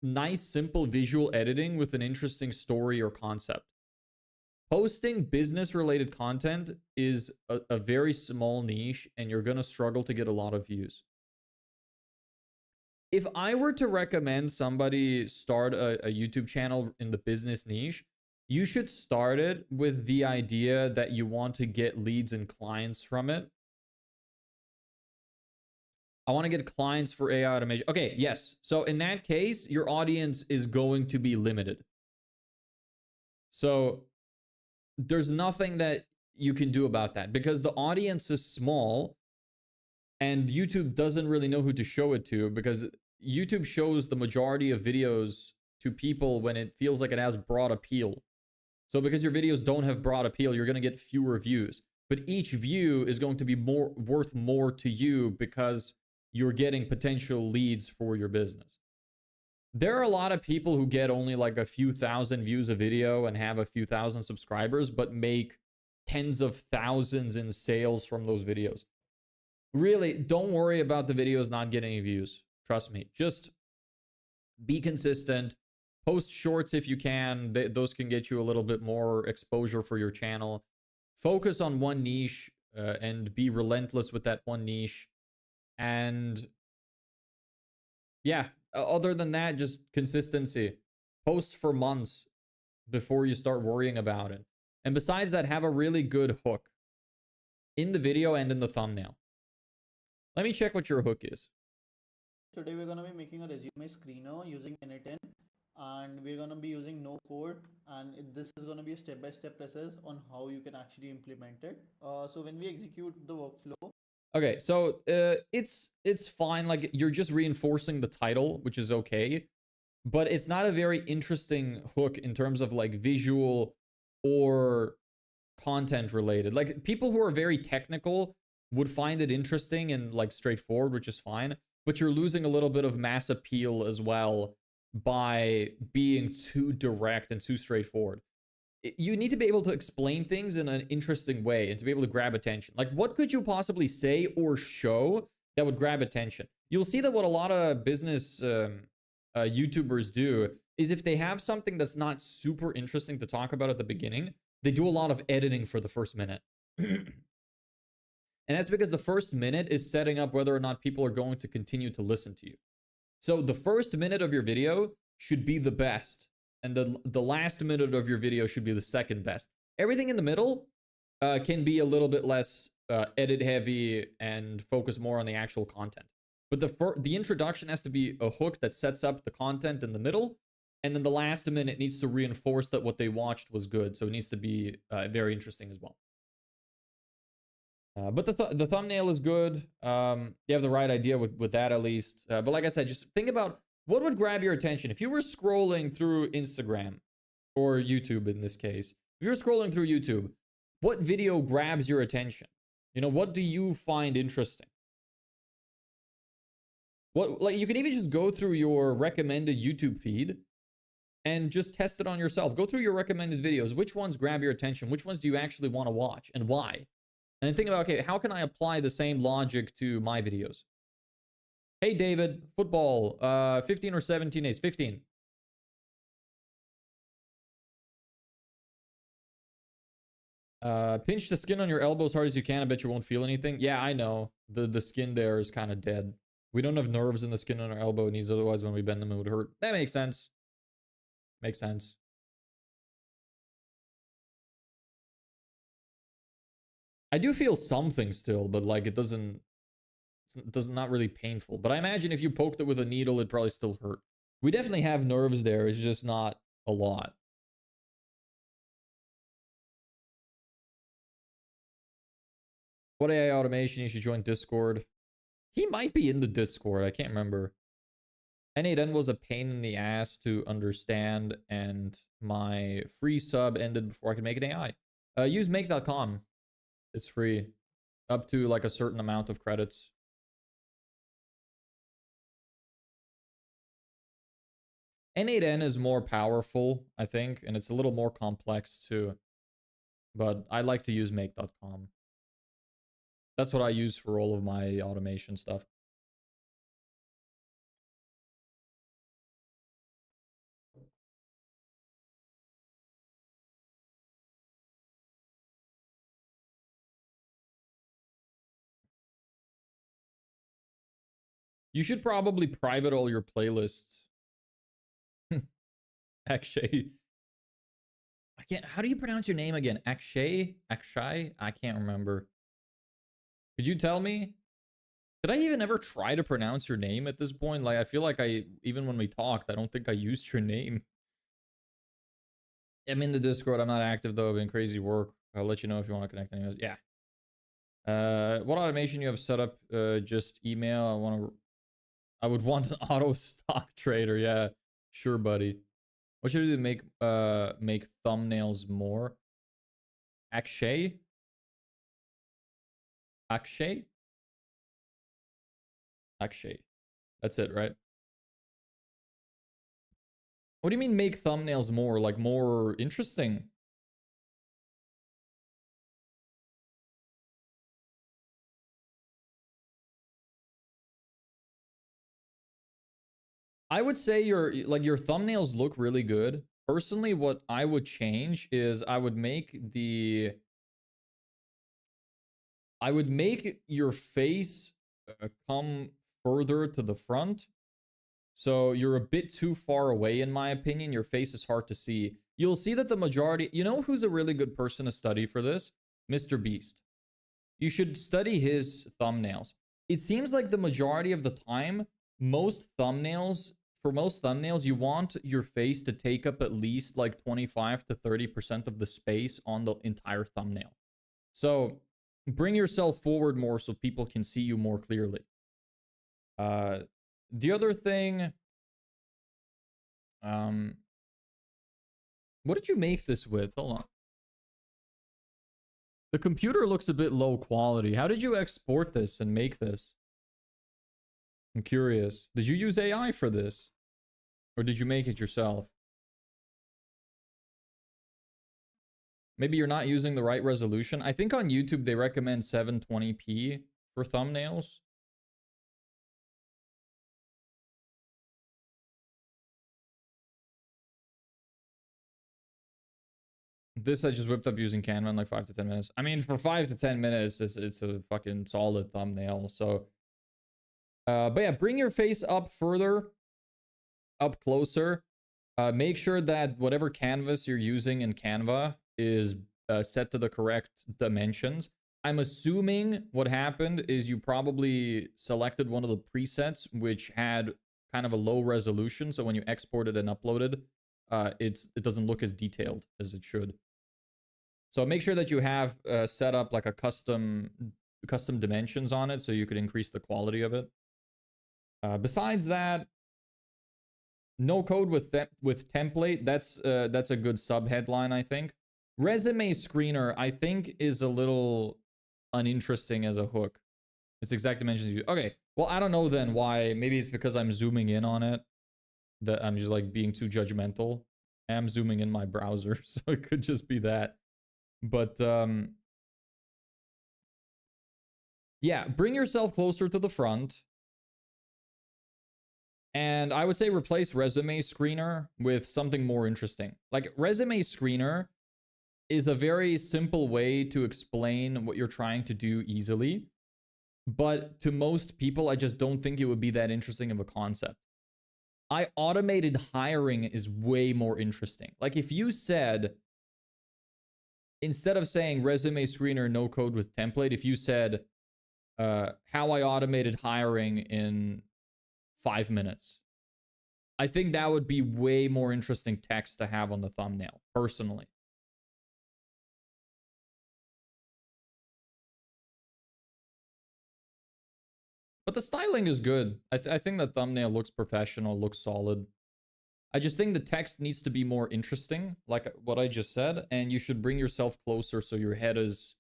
nice, simple visual editing with an interesting story or concept. Posting business related content is a very small niche, and you're going to struggle to get a lot of views. If I were to recommend somebody start a YouTube channel in the business niche, you should start it with the idea that you want to get leads and clients from it. I want to get clients for AI automation. Okay, yes. So in that case, your audience is going to be limited. So there's nothing that you can do about that because the audience is small and YouTube doesn't really know who to show it to, because YouTube shows the majority of videos to people when it feels like it has broad appeal. So because your videos don't have broad appeal, you're going to get fewer views. But each view is going to be worth more to you because you're getting potential leads for your business. There are a lot of people who get only like a few thousand views a video and have a few thousand subscribers, but make tens of thousands in sales from those videos. Really, don't worry about the videos not getting any views. Trust me. Just be consistent. Post shorts if you can. Those can get you a little bit more exposure for your channel. Focus on one niche and be relentless with that one niche. And yeah, other than that, just consistency. Post for months before you start worrying about it. And besides that, have a really good hook in the video and in the thumbnail. Let me check what your hook is. Today we're going to be making a resume screener using n8n, and we're going to be using no code, and this is going to be a step-by-step process on how you can actually implement it. So when we execute the workflow. Okay, so it's fine. Like, you're just reinforcing the title, which is okay, but it's not a very interesting hook in terms of like visual or content related. Like, people who are very technical would find it interesting and like straightforward, which is fine, but you're losing a little bit of mass appeal as well by being too direct and too straightforward. You need to be able to explain things in an interesting way and to be able to grab attention. Like, what could you possibly say or show that would grab attention? You'll see that what a lot of business YouTubers do is, if they have something that's not super interesting to talk about at the beginning, they do a lot of editing for the first minute. And that's because the first minute is setting up whether or not people are going to continue to listen to you. So the first minute of your video should be the best, and the last minute of your video should be the second best. Everything in the middle can be a little bit less edit heavy and focus more on the actual content. But the introduction has to be a hook that sets up the content in the middle, and then the last minute needs to reinforce that what they watched was good. So it needs to be very interesting as well. But the thumbnail is good. You have the right idea with that at least. But like I said, just think about what would grab your attention. If you were scrolling through Instagram or YouTube in this case, if you're scrolling through YouTube, what video grabs your attention? You know, what do you find interesting? Like, you can even just go through your recommended YouTube feed and just test it on yourself. Go through your recommended videos. Which ones grab your attention? Which ones do you actually want to watch, and why? And think about, okay, how can I apply the same logic to my videos? Hey, David, football, 15 or 17 days, 15. Pinch the skin on your elbow as hard as you can. I bet you won't feel anything. Yeah, I know. The skin there is kind of dead. We don't have nerves in the skin on our elbow knees, otherwise when we bend them it would hurt. That makes sense. Makes sense. I do feel something still, but like it doesn't not really painful. But I imagine if you poked it with a needle, it'd probably still hurt. We definitely have nerves there. It's just not a lot. What AI automation? You should join Discord. He might be in the Discord. I can't remember. N8N was a pain in the ass to understand, and my free sub ended before I could make an AI. Use make.com. It's free. Up to like a certain amount of credits. N8N is more powerful, I think, and it's a little more complex too. But I like to use make.com. That's what I use for all of my automation stuff. You should probably private all your playlists. Akshay. I can't. How do you pronounce your name again? Akshay? Akshay? I can't remember. Could you tell me? Did I even ever try to pronounce your name at this point? Like, I feel like even when we talked, I don't think I used your name. I'm in the Discord. I'm not active though. Been crazy work. I'll let you know if you want to connect anyways. Yeah. What automation you have set up? Just email. I would want an auto stock trader. Yeah. Sure, buddy. What should we do to make thumbnails more? Akshay? Akshay? Akshay. That's it, right? What do you mean make thumbnails more? Like more interesting? I would say your thumbnails look really good. Personally, what I would change is I would make your face come further to the front. So you're a bit too far away, in my opinion. Your face is hard to see. You'll see that the majority, you know who's a really good person to study for this? Mr. Beast. You should study his thumbnails. It seems like the majority of the time, for most thumbnails, you want your face to take up at least like 25 to 30% of the space on the entire thumbnail. So bring yourself forward more so people can see you more clearly. The other thing, what did you make this with? Hold on. The computer looks a bit low quality. How did you export this and make this? I'm curious. Did you use AI for this? Or did you make it yourself? Maybe you're not using the right resolution. I think on YouTube they recommend 720p for thumbnails. This I just whipped up using Canva in like 5 to 10 minutes. I mean, for 5 to 10 minutes, it's a fucking solid thumbnail. So, but yeah, bring your face up further, up closer. Make sure that whatever canvas you're using in Canva is set to the correct dimensions. I'm assuming what happened is you probably selected one of the presets which had kind of a low resolution. So when you exported and uploaded, it doesn't look as detailed as it should. So make sure that you have set up like a custom dimensions on it so you could increase the quality of it. Besides that, no code with template. That's a good sub headline, I think. Resume screener, I think, is a little uninteresting as a hook. It's exact dimensions you. Okay, well, I don't know then why. Maybe it's because I'm zooming in on it that I'm just like being too judgmental. I'm zooming in my browser, so it could just be that. But yeah, bring yourself closer to the front. And I would say replace resume screener with something more interesting. Like resume screener is a very simple way to explain what you're trying to do easily. But to most people, I just don't think it would be that interesting of a concept. Automated hiring is way more interesting. Like if you said, instead of saying resume screener, no code with template, if you said how I automated hiring in 5 minutes, I think that would be way more interesting text to have on the thumbnail, personally. But the styling is good. I think the thumbnail looks professional, looks solid. I just think the text needs to be more interesting, like what I just said, and you should bring yourself closer so your head is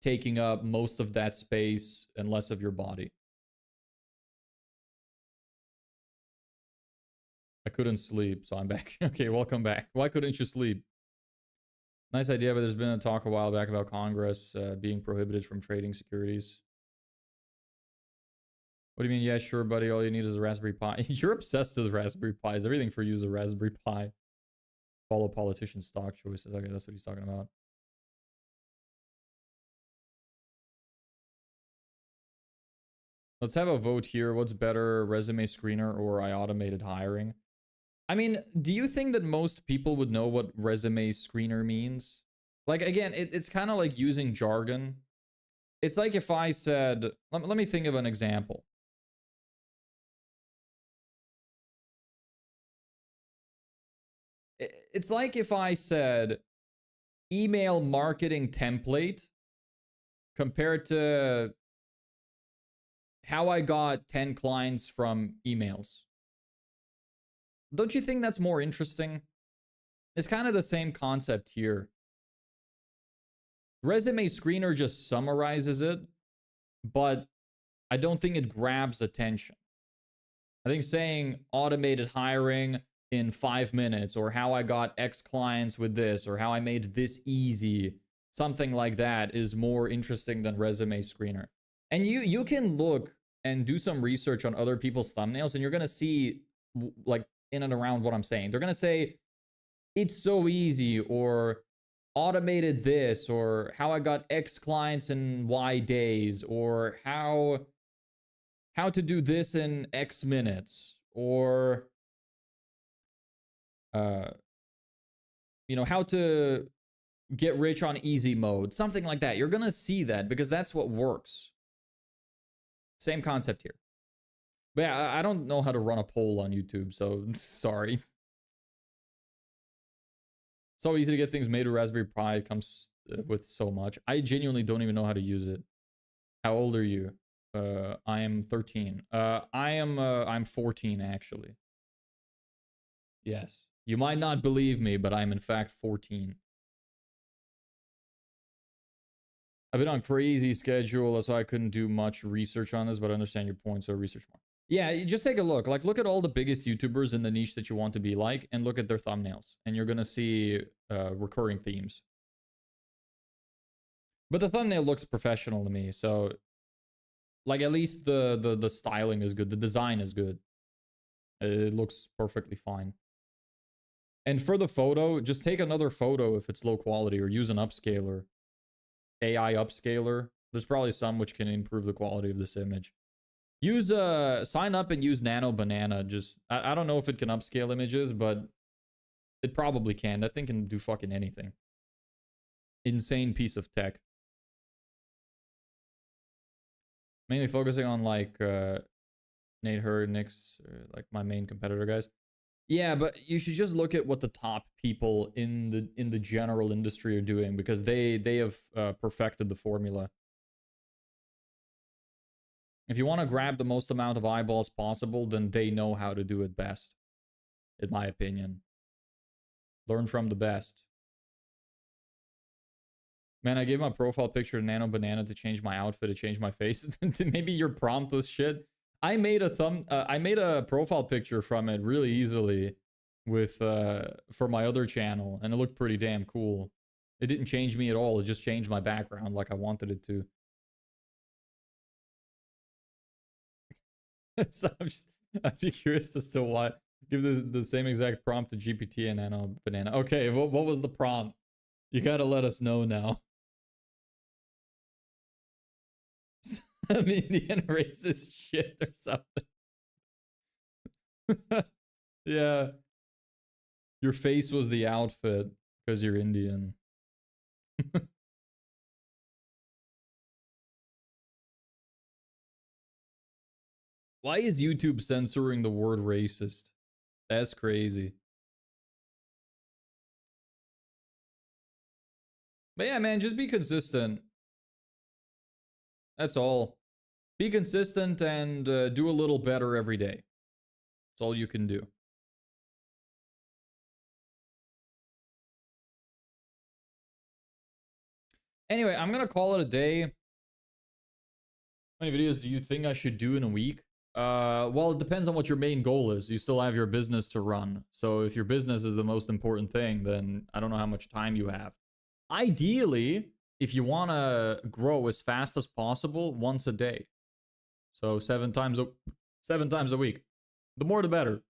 taking up most of that space and less of your body. I couldn't sleep, so I'm back. Okay, welcome back. Why couldn't you sleep? Nice idea, but there's been a talk a while back about Congress being prohibited from trading securities. What do you mean? Yeah, sure, buddy. All you need is a Raspberry Pi. You're obsessed with Raspberry Pis. Everything for you is a Raspberry Pi. Follow politician stock choices. Okay, that's what he's talking about. Let's have a vote here. What's better, resume screener or I automated hiring? I mean, do you think that most people would know what resume screener means? Like, again, it's kind of like using jargon. It's like if I said, let me think of an example. It's like if I said email marketing template compared to how I got 10 clients from emails. Don't you think that's more interesting? It's kind of the same concept here. Resume screener just summarizes it, but I don't think it grabs attention. I think saying automated hiring in 5 minutes, or how I got X clients with this, or how I made this easy, something like that is more interesting than resume screener. And you can look and do some research on other people's thumbnails, and you're going to see like in and around what I'm saying. They're going to say it's so easy, or automated this, or how I got X clients in Y days, or how to do this in X minutes, or you know, how to get rich on easy mode, something like that. You're gonna see that because that's what works. Same concept here. But yeah, I don't know how to run a poll on YouTube, so sorry. So easy to get things made with Raspberry Pi. It comes with so much. I genuinely don't even know how to use it. How old are you? I am 13. I'm 14 actually. Yes. You might not believe me, but I'm in fact 14. I've been on crazy schedule, so I couldn't do much research on this, but I understand your point, so research more. Yeah, you just take a look. Like, look at all the biggest YouTubers in the niche that you want to be like, and look at their thumbnails, and you're gonna see recurring themes. But the thumbnail looks professional to me, so like at least the styling is good, the design is good. It looks perfectly fine. And for the photo, just take another photo if it's low quality, or use an upscaler. AI upscaler. There's probably some which can improve the quality of this image. Use sign up and use Nano Banana. Just I don't know if it can upscale images, but it probably can. That thing can do fucking anything. Insane piece of tech. Mainly focusing on like Nate Hurd, Nick's like my main competitor guys. Yeah, but you should just look at what the top people in the general industry are doing, because they have perfected the formula. If you want to grab the most amount of eyeballs possible, then they know how to do it best, in my opinion. Learn from the best. Man, I gave my profile picture to Nano Banana to change my outfit, to change my face. Maybe your prompt was shit. I made a profile picture from it really easily with for my other channel, and it looked pretty damn cool. It didn't change me at all. It just changed my background like I wanted it to. So I'd be curious as to why. Give the same exact prompt to GPT and Nano Banana. Okay, what was the prompt? You gotta let us know now. Some Indian racist shit or something. Yeah. Your face was the outfit because you're Indian. Why is YouTube censoring the word racist? That's crazy. But yeah, man, just be consistent. That's all. Be consistent and do a little better every day. That's all you can do. Anyway, I'm gonna call it a day. How many videos do you think I should do in a week? Well, it depends on what your main goal is. You still have your business to run. So if your business is the most important thing, then I don't know how much time you have. Ideally, if you want to grow as fast as possible, once a day. So 7 times a week. The more the better.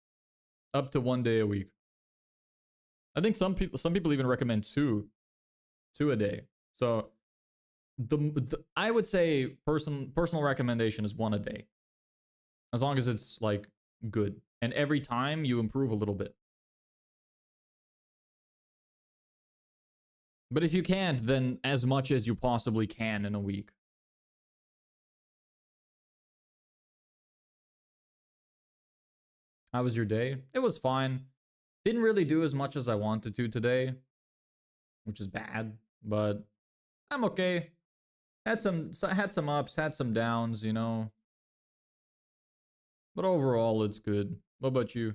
Up to 1 day a week. I think some people even recommend two a day. So I would say personal recommendation is 1 a day. As long as it's like good. And every time you improve a little bit. But if you can't, then as much as you possibly can in a week. How was your day? It was fine. Didn't really do as much as I wanted to today, which is bad, but I'm okay. Had some ups, had some downs, you know. But overall, it's good. What about you?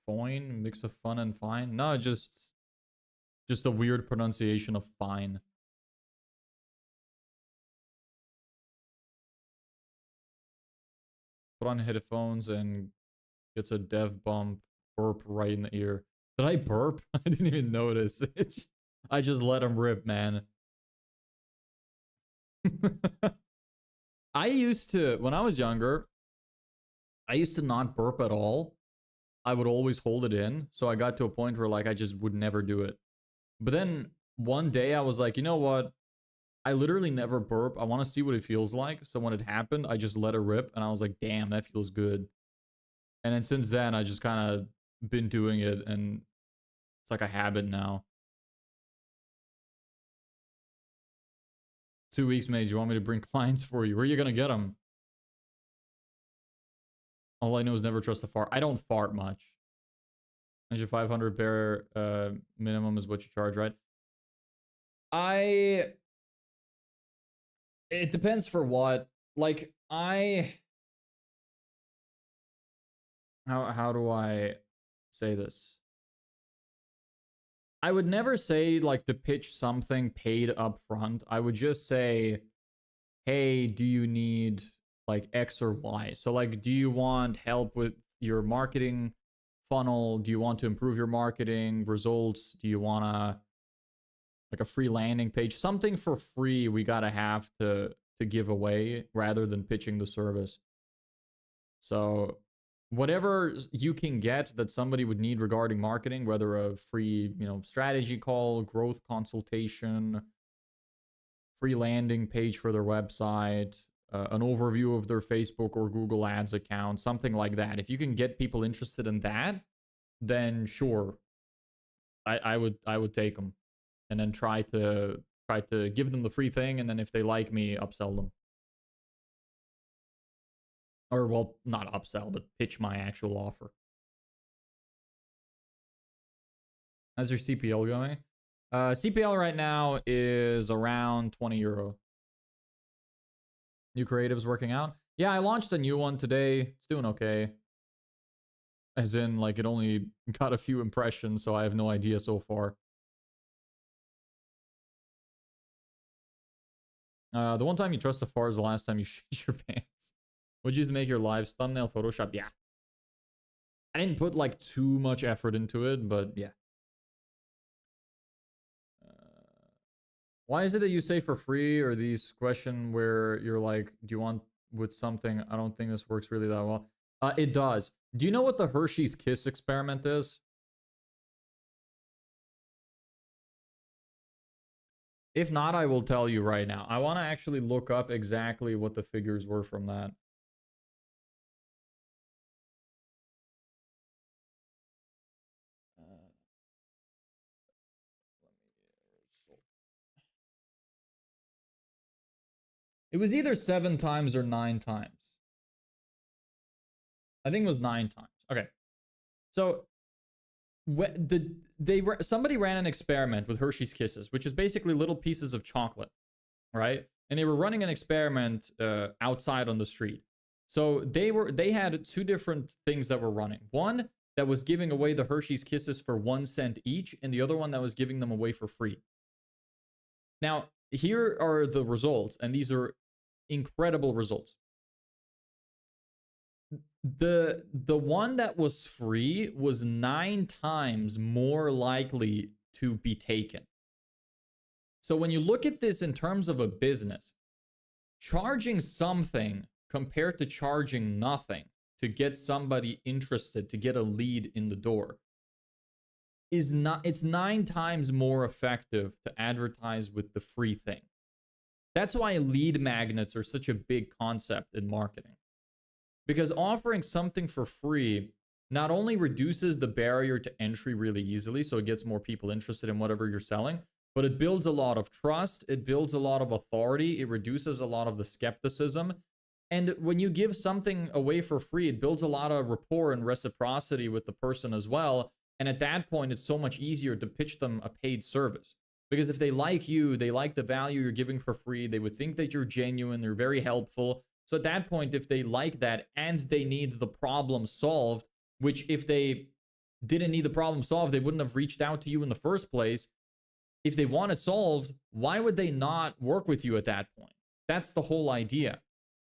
Fine, mix of fun and fine. No, just a weird pronunciation of fine. Put on headphones and gets a dev bump, burp right in the ear. Did I burp? I didn't even notice. I just let him rip, man. I used to, when I was younger, I used to not burp at all. I would always hold it in. So I got to a point where like I just would never do it. But then one day I was like, you know what? I literally never burp. I want to see what it feels like. So when it happened, I just let it rip and I was like, damn, that feels good. And then since then, I just kind of been doing it and it's like a habit now. 2 weeks, mate. You want me to bring clients for you? Where are you going to get them? All I know is never trust a fart. I don't fart much. 500 pair minimum is what you charge, right? It depends for what. Like, how do I say this? I would never say like to pitch something paid up front. I would just say, hey, do you need like X or Y? So like, do you want help with your marketing funnel? Do you want to improve your marketing results? Do you want to like a free landing page? Something for free we gotta have to give away rather than pitching the service. So whatever you can get that somebody would need regarding marketing, whether a free, you know, strategy call, growth consultation, free landing page for their website, an overview of their Facebook or Google Ads account, something like that. If you can get people interested in that, then sure, I would take them, and then try to give them the free thing, and then if they like me, upsell them. Or, well, not upsell, but pitch my actual offer. How's your CPL going? CPL right now is around 20 euro. New creatives working out? Yeah, I launched a new one today. It's doing okay. As in, like, it only got a few impressions, so I have no idea so far. The one time you trust the far is the last time you shit your pants. Would you make your lives thumbnail Photoshop? Yeah. I didn't put like too much effort into it, but yeah. Why is it that you say for free, or these question where you're like, do you want with something? I don't think this works really that well. It does. Do you know what the Hershey's Kiss experiment is? If not, I will tell you right now. I want to actually look up exactly what the figures were from that. It was either 7 times or 9 times. I think it was 9 times. Okay. So somebody ran an experiment with Hershey's Kisses, which is basically little pieces of chocolate, right? And they were running an experiment outside on the street. So they had 2 different things that were running. One that was giving away the Hershey's Kisses for 1 cent each, and the other one that was giving them away for free. Now, here are the results, and these are incredible results. The one that was free was 9 times more likely to be taken. So when you look at this in terms of a business, charging something compared to charging nothing to get somebody interested, to get a lead in the door, it's 9 times more effective to advertise with the free thing. That's why lead magnets are such a big concept in marketing. Because offering something for free not only reduces the barrier to entry really easily, so it gets more people interested in whatever you're selling, but it builds a lot of trust, it builds a lot of authority, it reduces a lot of the skepticism. And when you give something away for free, it builds a lot of rapport and reciprocity with the person as well. And at that point, it's so much easier to pitch them a paid service. Because if they like you, they like the value you're giving for free, they would think that you're genuine, they're very helpful. So at that point, if they like that and they need the problem solved, which if they didn't need the problem solved, they wouldn't have reached out to you in the first place. If they want it solved, why would they not work with you at that point? That's the whole idea.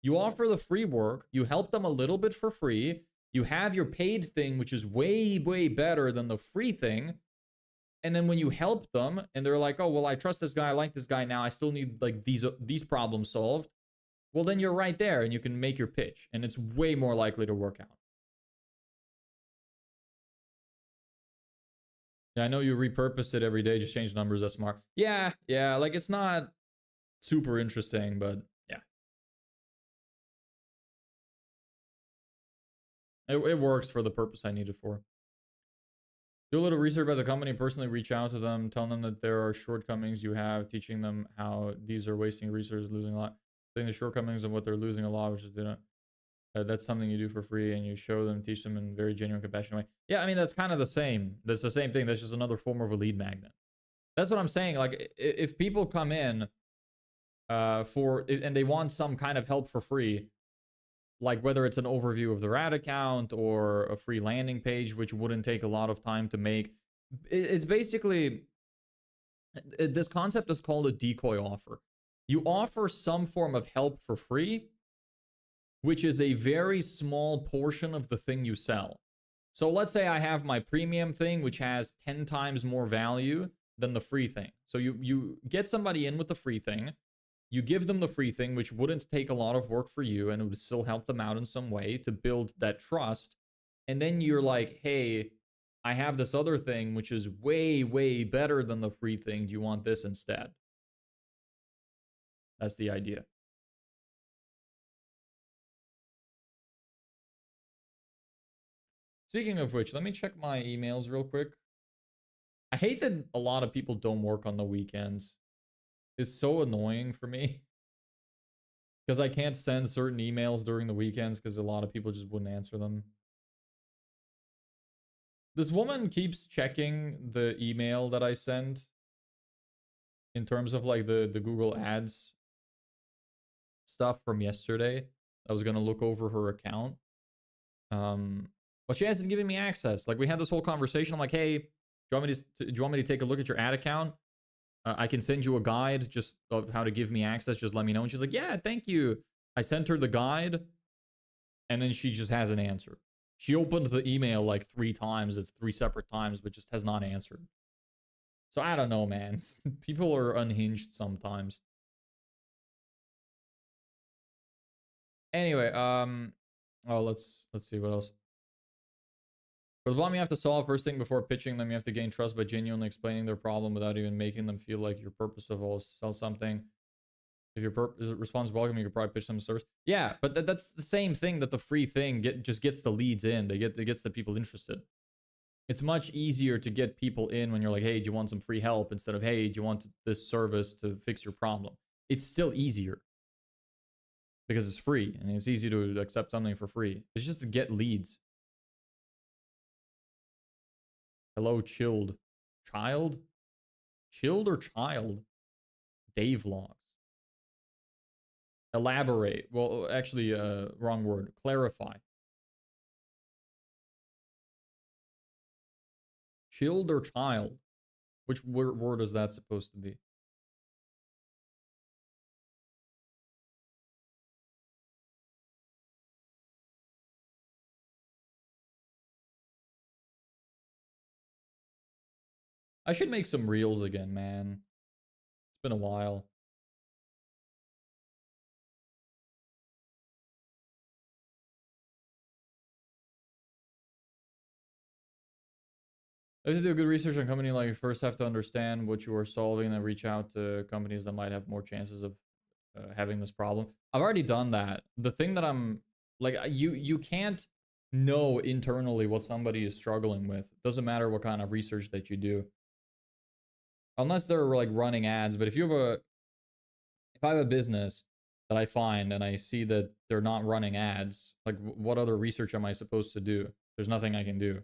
You offer the free work, you help them a little bit for free, you have your paid thing, which is way, way better than the free thing. And then when you help them and they're like, oh, well, I trust this guy, I like this guy now, I still need like these problems solved. Well, then you're right there and you can make your pitch and it's way more likely to work out. Yeah, I know you repurpose it every day, just change numbers, that's smart. Yeah, like it's not super interesting, but yeah. It works for the purpose I need it for. Do a little research about the company, personally reach out to them, tell them that there are shortcomings you have, teaching them how these are wasting resources, losing a lot. Saying the shortcomings and what they're losing a lot, which is they don't. That's something you do for free and you show them, teach them in a very genuine, compassionate way. Yeah, I mean, that's kind of the same. That's the same thing. That's just another form of a lead magnet. That's what I'm saying. Like, if people come in and they want some kind of help for free, like whether it's an overview of their ad account or a free landing page, which wouldn't take a lot of time to make, it's basically, this concept is called a decoy offer. You offer some form of help for free, which is a very small portion of the thing you sell. So let's say I have my premium thing, which has 10 times more value than the free thing. So you get somebody in with the free thing, you give them the free thing, which wouldn't take a lot of work for you, and it would still help them out in some way to build that trust. And then you're like, hey, I have this other thing, which is way, way better than the free thing. Do you want this instead? That's the idea. Speaking of which, let me check my emails real quick. I hate that a lot of people don't work on the weekends. It's so annoying for me. Because I can't send certain emails during the weekends because a lot of people just wouldn't answer them. This woman keeps checking the email that I send in terms of like the Google Ads stuff from yesterday. I was going to look over her account. But she hasn't given me access. Like, we had this whole conversation. I'm like, hey, do you want me to take a look at your ad account? I can send you a guide just of how to give me access. Just let me know. And she's like, yeah, thank you. I sent her the guide, and then she just hasn't answered. She opened the email like 3 times. It's 3 separate times, but just has not answered. So I don't know, man. People are unhinged sometimes. Anyway, oh, let's see what else. For the problem you have to solve, first thing before pitching them, you have to gain trust by genuinely explaining their problem without even making them feel like your purpose of all is to sell something. If your response is welcome, you could probably pitch them a service. Yeah, but that's the same thing that the free thing just gets the leads in. It gets the people interested. It's much easier to get people in when you're like, hey, do you want some free help? Instead of, hey, do you want this service to fix your problem? It's still easier because it's free and it's easy to accept something for free. It's just to get leads. Hello, chilled. Child? Chilled or child? Dave logs. Elaborate. Well, actually, wrong word. Clarify. Chilled or child? Which word is that supposed to be? I should make some reels again, man. It's been a while. I have to do a good research on a company. Like, you first have to understand what you are solving and then reach out to companies that might have more chances of having this problem. I've already done that. The thing that I'm like, you can't know internally what somebody is struggling with. Doesn't matter what kind of research that you do, unless they're like running ads. But if I have a business that I find and I see that they're not running ads, like what other research am I supposed to do? There's nothing I can do.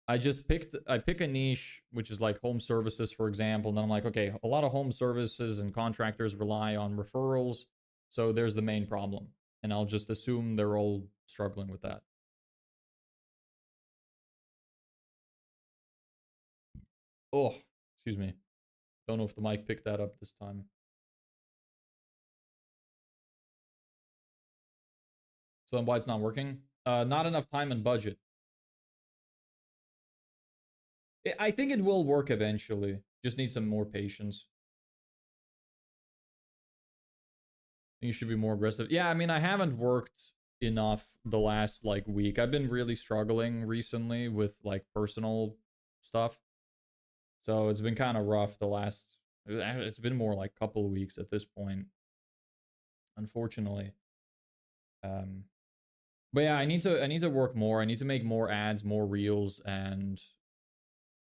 I pick a niche, which is like home services, for example. And then I'm like, okay, a lot of home services and contractors rely on referrals. So there's the main problem. And I'll just assume they're all struggling with that. Oh, excuse me. Don't know if the mic picked that up this time. So then why it's not working? Not enough time and budget. I think it will work eventually. Just need some more patience. You should be more aggressive. Yeah, I mean, I haven't worked enough the last like week. I've been really struggling recently with like personal stuff. So it's been kind of rough the last, it's been more like a couple of weeks at this point, unfortunately. But yeah, I need to work more. I need to make more ads, more reels, and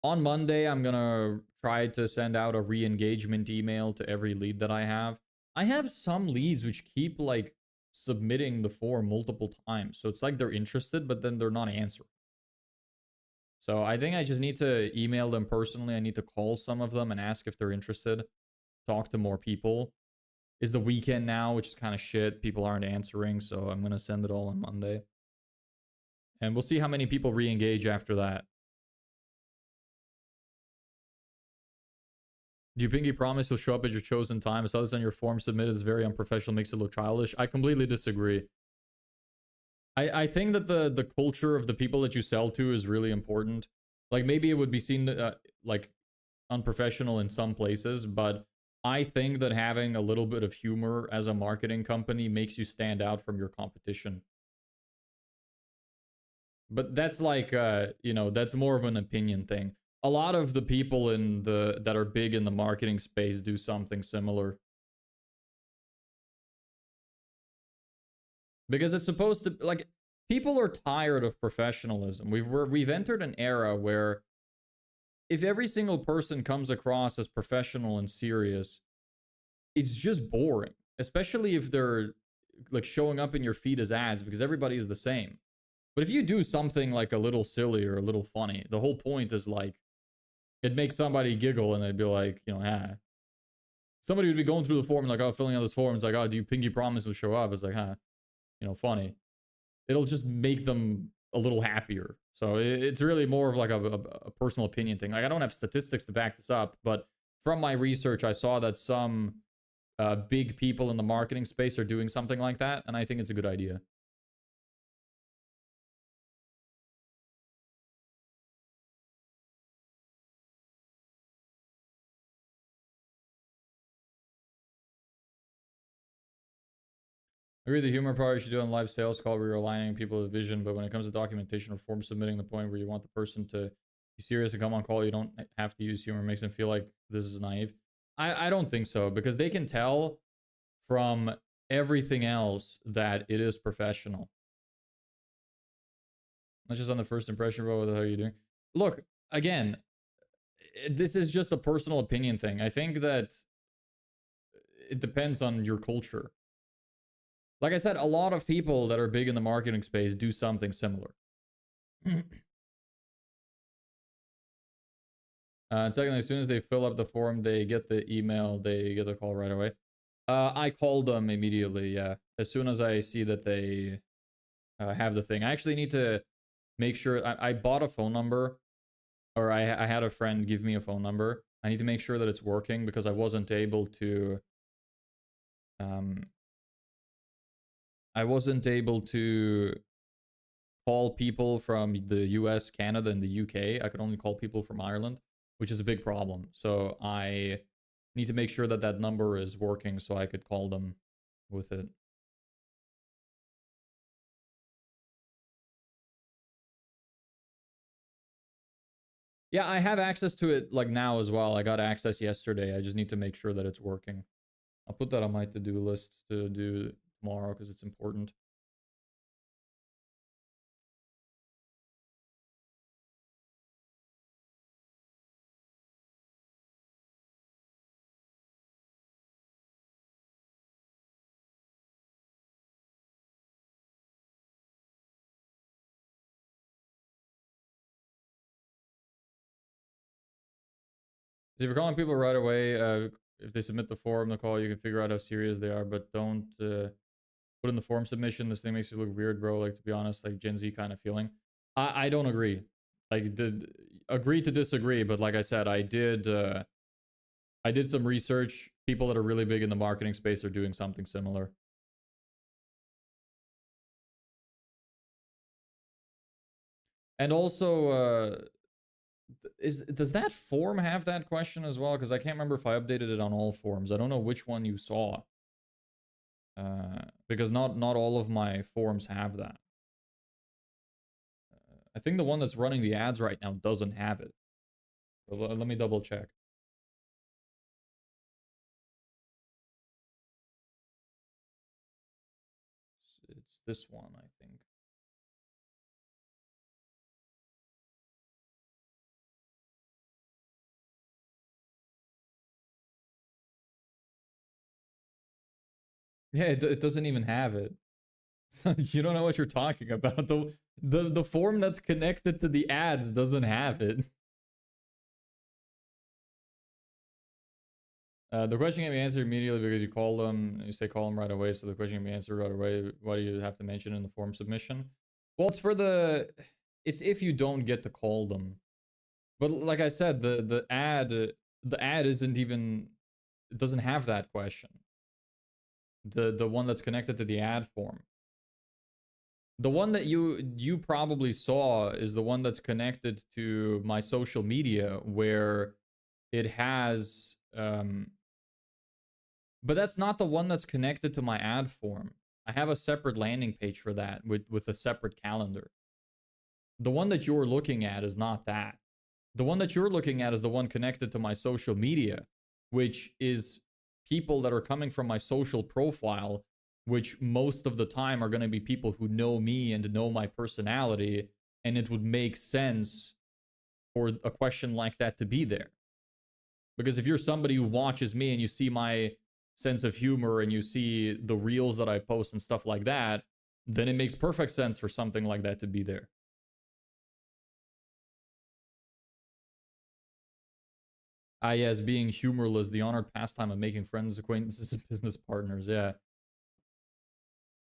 on Monday I'm gonna try to send out a re-engagement email to every lead that I have. I have some leads which keep like submitting the form multiple times. So it's like they're interested, but then they're not answering. So I think I just need to email them personally. I need to call some of them and ask if they're interested. Talk to more people. Is the weekend now, which is kind of shit. People aren't answering, so I'm going to send it all on Monday. And we'll see how many people re-engage after that. Do you pinky promise you'll show up at your chosen time? I saw this on your form submitted. It's very unprofessional, makes it look childish. I completely disagree. I think that the culture of the people that you sell to is really important. Like maybe it would be seen like unprofessional in some places, but I think that having a little bit of humor as a marketing company makes you stand out from your competition. But that's like you know, that's more of an opinion thing. A lot of the people that are big in the marketing space do something similar. Because it's supposed to, like, people are tired of professionalism. We've entered an era where if every single person comes across as professional and serious, it's just boring. Especially if they're like showing up in your feed as ads, because everybody is the same. But if you do something like a little silly or a little funny, the whole point is like it makes somebody giggle and they'd be like, you know, ah. Somebody would be going through the form like, oh, filling out this form. It's like, oh, do you pinky promise to show up? It's like, huh, you know, funny. It'll just make them a little happier. So it's really more of like a personal opinion thing. Like I don't have statistics to back this up, but from my research, I saw that some big people in the marketing space are doing something like that, and I think it's a good idea. I agree the humor part you should do on live sales call where you're aligning people with vision, but when it comes to documentation or form submitting, the point where you want the person to be serious and come on call, you don't have to use humor. It makes them feel like this is naive. I don't think so, because they can tell from everything else that it is professional. Not just on the first impression, but what the hell are you doing? Look, again, this is just a personal opinion thing. I think that it depends on your culture. Like I said, a lot of people that are big in the marketing space do something similar. And secondly, as soon as they fill up the form, they get the email, they get the call right away. I called them immediately, yeah. As soon as I see that they have the thing. I actually need to make sure, I bought a phone number, or I had a friend give me a phone number. I need to make sure that it's working because I wasn't able to call people from the US, Canada, and the UK. I could only call people from Ireland, which is a big problem. So I need to make sure that that number is working so I could call them with it. Yeah, I have access to it like now as well. I got access yesterday. I just need to make sure that it's working. I'll put that on my to-do list to do tomorrow because it's important. So if you're calling people right away, if they submit the form, the call, you can figure out how serious they are, but don't put in the form submission. This thing makes you look weird, bro. Like, to be honest, like Gen Z kind of feeling. I don't agree. Like, agree to disagree, but like I said, I did some research. People that are really big in the marketing space are doing something similar. And also, does that form have that question as well? Because I can't remember if I updated it on all forms. I don't know which one you saw. Because not all of my forms have that. I think the one that's running the ads right now doesn't have it. But let me double check. It's this one, I think. Yeah, it doesn't even have it. You don't know what you're talking about. The form that's connected to the ads doesn't have it. The question can be answered immediately because you call them. You say call them right away, so the question can be answered right away. Why do you have to mention in the form submission? Well, it's if you don't get to call them. But like I said, the ad isn't even, it doesn't have that question. The one that's connected to the ad form. The one that you probably saw is the one that's connected to my social media, where it has but that's not the one that's connected to my ad form. I have a separate landing page for that with a separate calendar. The one that you're looking at is not that. The one that you're looking at is the one connected to my social media, which is people that are coming from my social profile, which most of the time are going to be people who know me and know my personality, and it would make sense for a question like that to be there. Because if you're somebody who watches me and you see my sense of humor and you see the reels that I post and stuff like that, then it makes perfect sense for something like that to be there. Yes, being humorless, the honored pastime of making friends, acquaintances, and business partners. Yeah.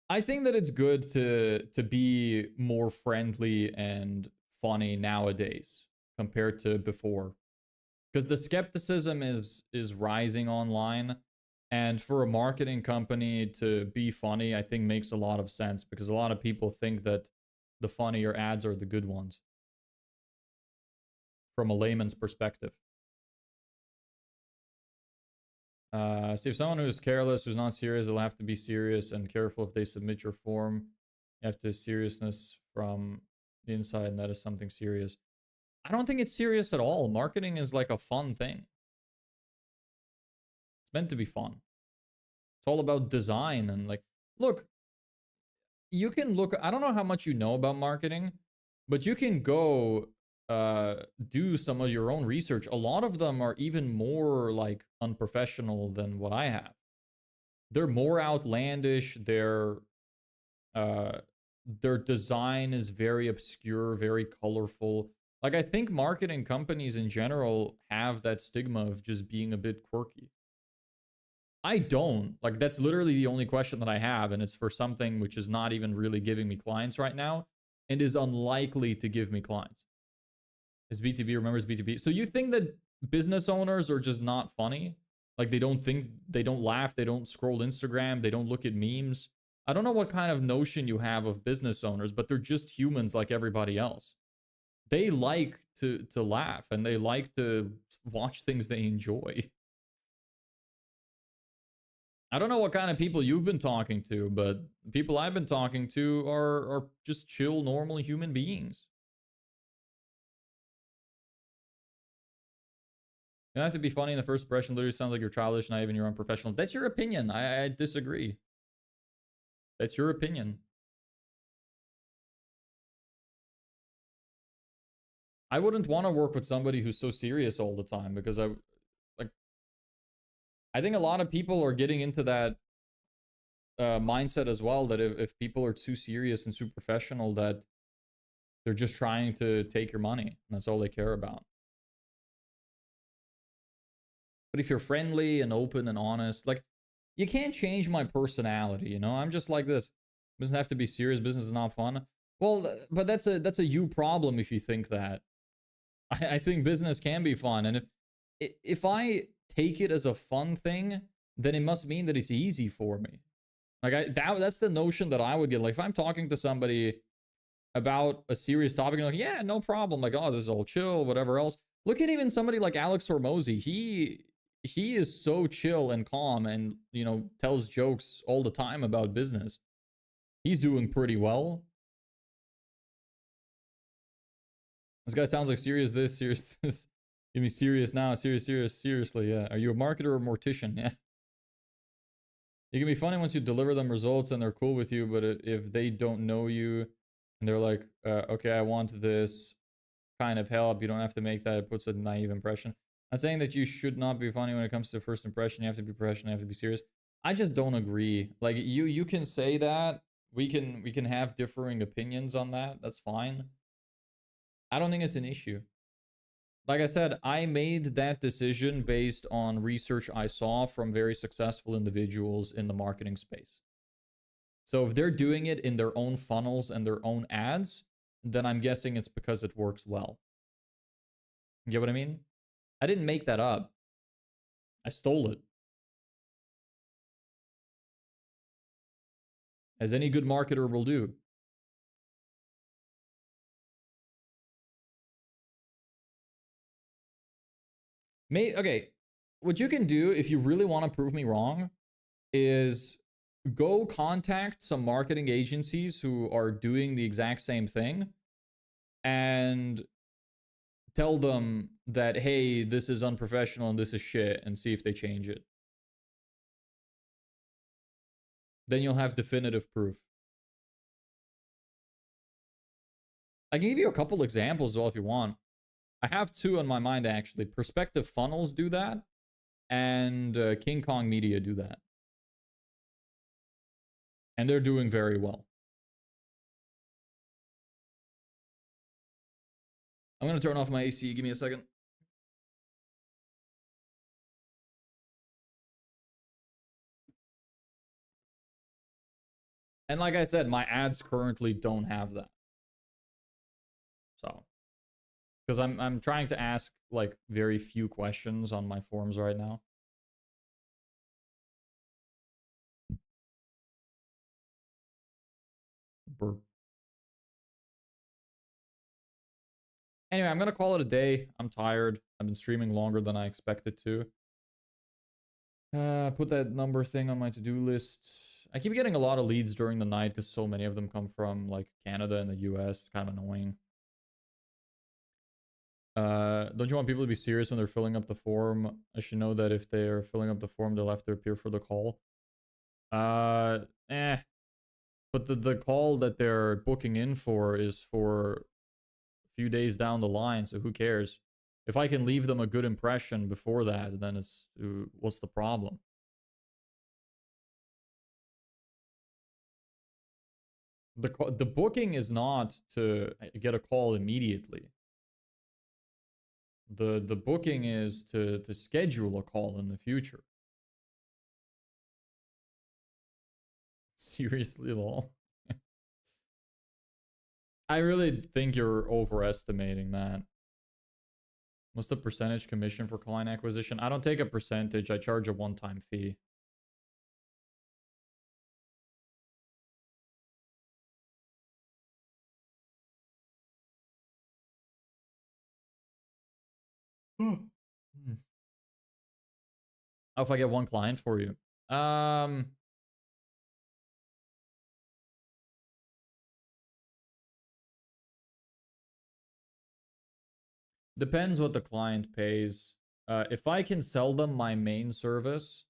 I think that it's good to be more friendly and funny nowadays compared to before. Because the skepticism is rising online. And for a marketing company to be funny, I think makes a lot of sense, because a lot of people think that the funnier ads are the good ones from a layman's perspective. See, if someone who's careless, who's not serious, they'll have to be serious and careful if they submit your form. You have to seriousness from the inside, and that is something serious. I don't think it's serious at all. Marketing is like a fun thing. It's meant to be fun. It's all about design and like, look, you can look, I don't know how much you know about marketing, but you can go do some of your own research. A lot of them are even more like unprofessional than what I have. They're more outlandish. Their design is very obscure, very colorful. Like, I think marketing companies in general have that stigma of just being a bit quirky. I don't. Like, that's literally the only question that I have, and it's for something which is not even really giving me clients right now and is unlikely to give me clients. Is B2B, remembers B2B. So you think that business owners are just not funny? Like, they don't think, they don't laugh, they don't scroll Instagram, they don't look at memes. I don't know what kind of notion you have of business owners, but they're just humans like everybody else. They like to laugh, and they like to watch things they enjoy. I don't know what kind of people you've been talking to, but people I've been talking to are just chill, normal human beings. You don't have to be funny in the first impression. Literally sounds like you're childish, naive, and you're unprofessional. That's your opinion. I disagree. That's your opinion. I wouldn't want to work with somebody who's so serious all the time because I think a lot of people are getting into that mindset as well, that if people are too serious and too professional, that they're just trying to take your money and that's all they care about. But if you're friendly and open and honest, like, you can't change my personality, you know? I'm just like this. Doesn't have to be serious. Business is not fun. Well, but that's a you problem if you think that. I think business can be fun, and if I take it as a fun thing, then it must mean that it's easy for me. Like that's the notion that I would get. Like if I'm talking to somebody about a serious topic, and like, yeah, no problem. Like, oh, this is all chill, whatever else. Look at even somebody like Alex Hormozy. He is so chill and calm, and you know tells jokes all the time about business. He's doing pretty well. This guy sounds like serious this, serious this. Give me serious now, seriously, yeah. Are you a marketer or a mortician? Yeah. You can be funny once you deliver them results and they're cool with you, but if they don't know you and they're like, okay, I want this kind of help, you don't have to make that. It puts a naive impression. I'm saying that you should not be funny when it comes to first impression. You have to be professional, you have to be serious. I just don't agree. Like you can say that. We can have differing opinions on that. That's fine. I don't think it's an issue. Like I said, I made that decision based on research I saw from very successful individuals in the marketing space. So if they're doing it in their own funnels and their own ads, then I'm guessing it's because it works well. You get what I mean? I didn't make that up. I stole it. As any good marketer will do. Okay, what you can do if you really want to prove me wrong is go contact some marketing agencies who are doing the exact same thing and tell them that, hey, this is unprofessional and this is shit, and see if they change it. Then you'll have definitive proof. I can give you a couple examples as well if you want. I have two on my mind actually. Perspective Funnels do that, and King Kong Media do that. And they're doing very well. I'm going to turn off my AC. Give me a second. And like I said, my ads currently don't have that. So, because I'm trying to ask like very few questions on my forums right now. Burp. Anyway, I'm gonna call it a day. I'm tired. I've been streaming longer than I expected to. Put that number thing on my to-do list. I keep getting a lot of leads during the night because so many of them come from like Canada and the US. It's kind of annoying. Don't you want people to be serious when they're filling up the form? I should know that if they're filling up the form, they'll have to appear for the call. But the call that they're booking in for is for a few days down the line, so who cares? If I can leave them a good impression before that, then it's what's the problem? The booking is not to get a call immediately. The booking is to schedule a call in the future. Seriously, lol. I really think you're overestimating that. What's the percentage commission for client acquisition? I don't take a percentage. I charge a one-time fee. Oh, if I get one client for you. Depends what the client pays. if I can sell them my main service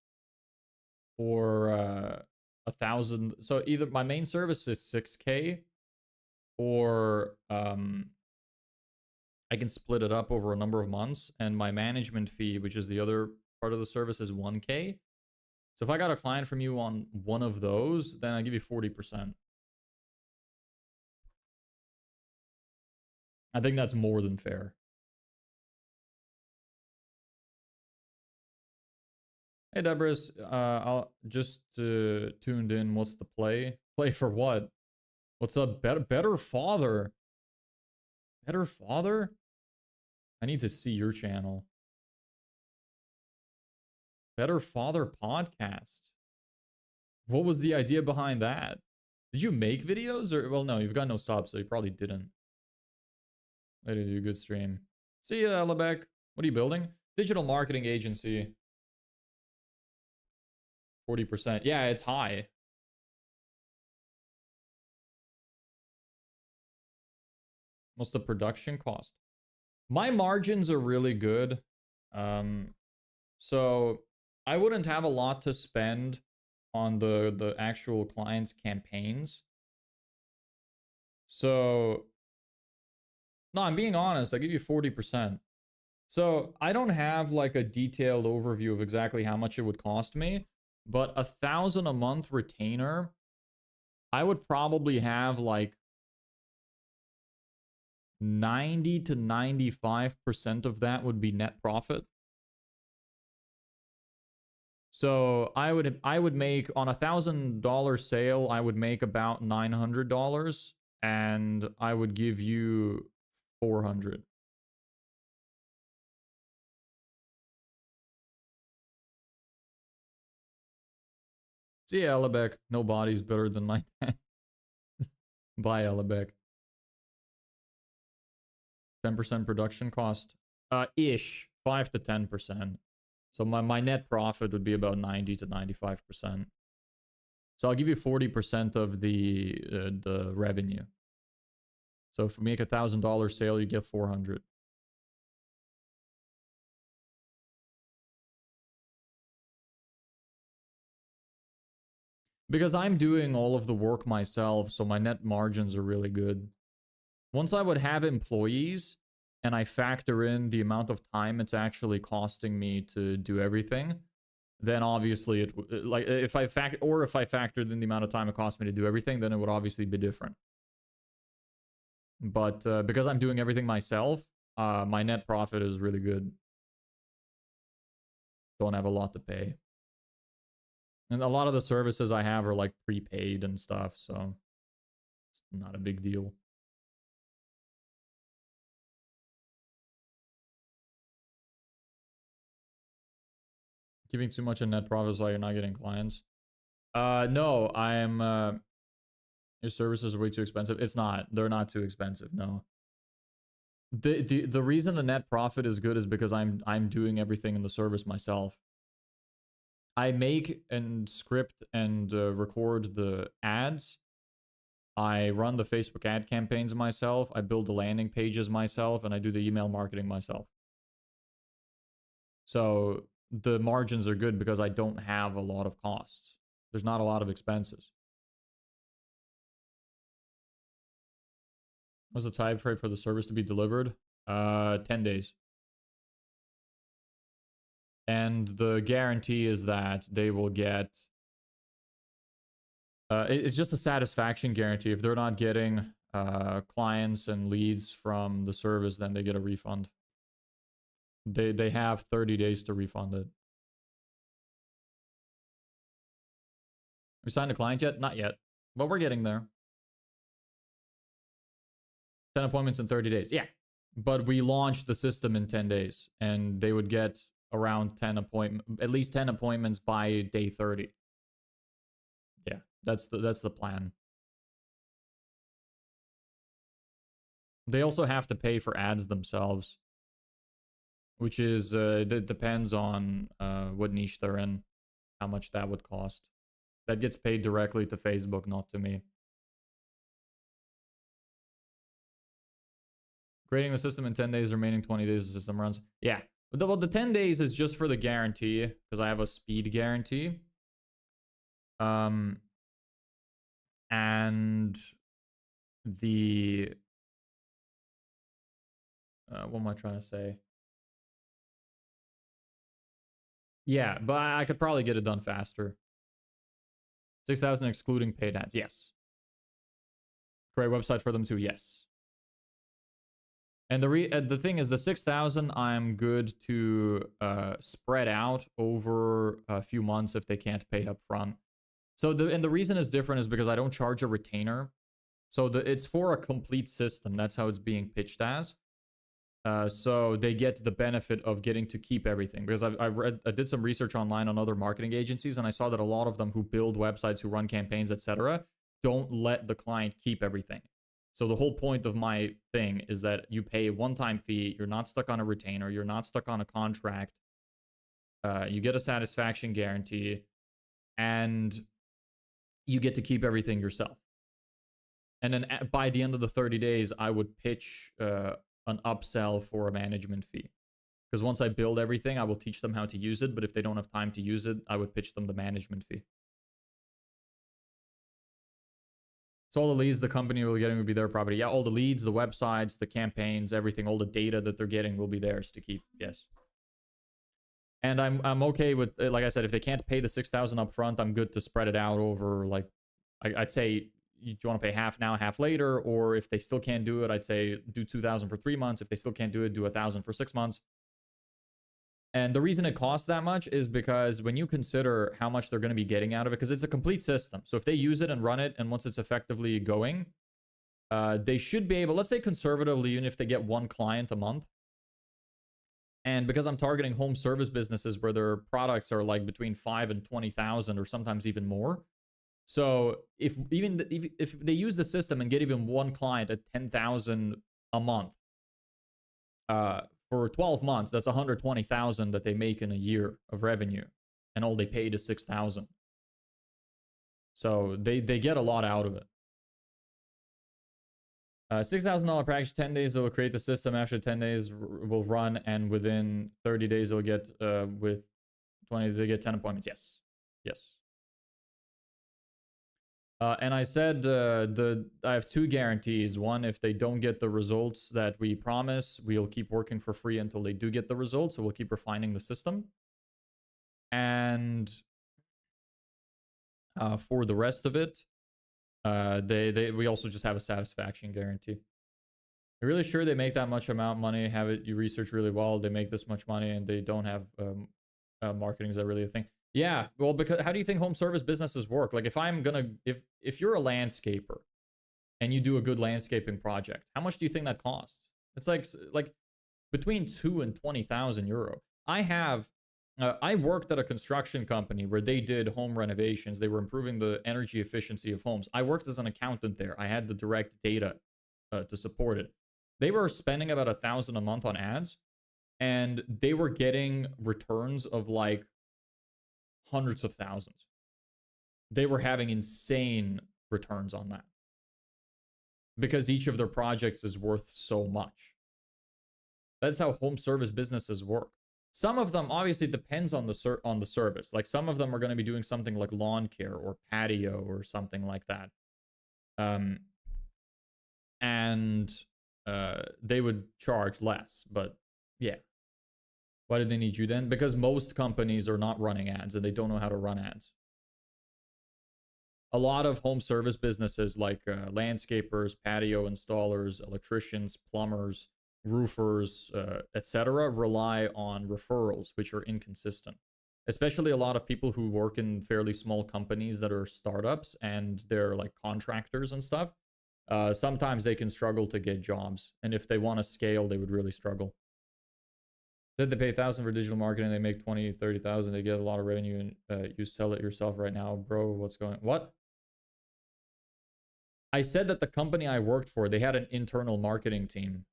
for 1,000, so either my main service is 6K, or I can split it up over a number of months, and my management fee, which is the other part of the service, is 1K. So if I got a client from you on one of those, then I give you 40%. I think that's more than fair. Hey, Debris, I'll just tuned in. What's the play? Play for what? What's up? Better father. Better father? I need to see your channel. Better father podcast. What was the idea behind that? Did you make videos or, well, no, you've got no subs, so you probably didn't. Later, do a good stream. See ya, Lebek. What are you building? Digital marketing agency. 40%. Yeah, it's high. What's the production cost? My margins are really good. So I wouldn't have a lot to spend on the actual client's campaigns. So, no, I'm being honest. I give you 40%. So I don't have like a detailed overview of exactly how much it would cost me, but 1,000 a month retainer, I would probably have like 90 to 95% of that would be net profit. So I would make on $1,000 sale, I would make about $900, and I would give you 400. See ya, Elebek. No body's better than my tank. Bye, Elebek. 10% production cost. Ish. 5 to 10%. So my net profit would be about 90 to 95%. So I'll give you 40% of the revenue. So if we make $1,000 sale, you get 400. Because I'm doing all of the work myself, so my net margins are really good. Once I would have employees and I factor in the amount of time it's actually costing me to do everything, then obviously it like if I factored in the amount of time it costs me to do everything, then it would obviously be different. But because I'm doing everything myself, my net profit is really good. Don't have a lot to pay. And a lot of the services I have are like prepaid and stuff, so it's not a big deal. Giving too much in net profit is why you're not getting clients. No, I'm your services are way too expensive. It's not. They're not too expensive, no. The reason the net profit is good is because I'm doing everything in the service myself. I make and script and record the ads. I run the Facebook ad campaigns myself. I build the landing pages myself, and I do the email marketing myself. So the margins are good because I don't have a lot of costs. There's not a lot of expenses. What's the time frame for the service to be delivered? 10 days. And the guarantee is that they will get... it's just a satisfaction guarantee. If they're not getting clients and leads from the service, then they get a refund. They have 30 days to refund it. We signed a client yet? Not yet. But we're getting there. 10 appointments in 30 days. Yeah. But we launched the system in 10 days. And they would get around at least 10 appointments by day 30. Yeah. That's the plan. They also have to pay for ads themselves. Which is, it depends on what niche they're in. How much that would cost. That gets paid directly to Facebook, not to me. Grading the system in 10 days, remaining 20 days the system runs. Yeah, But well, the 10 days is just for the guarantee because I have a speed guarantee. And the what am I trying to say? Yeah, but I could probably get it done faster. 6,000 excluding paid ads. Yes. Great website for them too. Yes. And the thing is, the 6,000 I'm good to spread out over a few months if they can't pay up front. So the reason is different is because I don't charge a retainer. So it's for a complete system. That's how it's being pitched as. So they get the benefit of getting to keep everything. Because I did some research online on other marketing agencies, and I saw that a lot of them who build websites, who run campaigns, etc., don't let the client keep everything. So the whole point of my thing is that you pay a one-time fee. You're not stuck on a retainer. You're not stuck on a contract. You get a satisfaction guarantee, and you get to keep everything yourself. And then by the end of the 30 days, I would pitch an upsell for a management fee. Because once I build everything, I will teach them how to use it. But if they don't have time to use it, I would pitch them the management fee. So all the leads the company will be getting will be their property. Yeah, all the leads, the websites, the campaigns, everything, all the data that they're getting will be theirs to keep. Yes. And I'm okay with, like I said, if they can't pay the 6,000 up front, I'm good to spread it out over, like, I'd say, do you want to pay half now, half later? Or if they still can't do it, I'd say do 2,000 for 3 months. If they still can't do it, do 1,000 for 6 months. And the reason it costs that much is because when you consider how much they're going to be getting out of it, because it's a complete system. So if they use it and run it, and once it's effectively going, they should be able, let's say conservatively, even if they get one client a month. And because I'm targeting home service businesses where their products are like between 5 and 20,000 or sometimes even more. So if they use the system and get even one client at 10,000 a month, for 12 months, that's 120,000 that they make in a year of revenue, and all they paid is 6,000. So they get a lot out of it. $6,000 package, 10 days it will create the system. After 10 days will run, and within 30 days they'll get with 20 they get 10 appointments. Yes. Yes. And I said I have 2 guarantees. One, if they don't get the results that we promise, we'll keep working for free until they do get the results. So we'll keep refining the system. And for the rest of it, we also just have a satisfaction guarantee. You're really sure they make that much amount of money? Have it you research really well? They make this much money and they don't have marketing? Is that really a thing? Yeah, well, because how do you think home service businesses work? Like if you're a landscaper and you do a good landscaping project, how much do you think that costs? It's like between 2 and 20,000 euro. I worked at a construction company where they did home renovations. They were improving the energy efficiency of homes. I worked as an accountant there. I had the direct data to support it. They were spending about 1,000 a month on ads, and they were getting returns of like hundreds of thousands. They were having insane returns on that because each of their projects is worth so much. That's how home service businesses work. Some of them obviously depends on the service. Like some of them are going to be doing something like lawn care or patio or something like that. And they would charge less, but yeah. Why did they need you then? Because most companies are not running ads and they don't know how to run ads. A lot of home service businesses like landscapers, patio installers, electricians, plumbers, roofers, etc. rely on referrals, which are inconsistent. Especially a lot of people who work in fairly small companies that are startups and they're like contractors and stuff. Sometimes they can struggle to get jobs. And if they want to scale, they would really struggle. Said they pay 1,000 for digital marketing, they make 20, 30,000, they get a lot of revenue, and you sell it yourself right now, bro. What's going on? What? I said that the company I worked for, they had an internal marketing team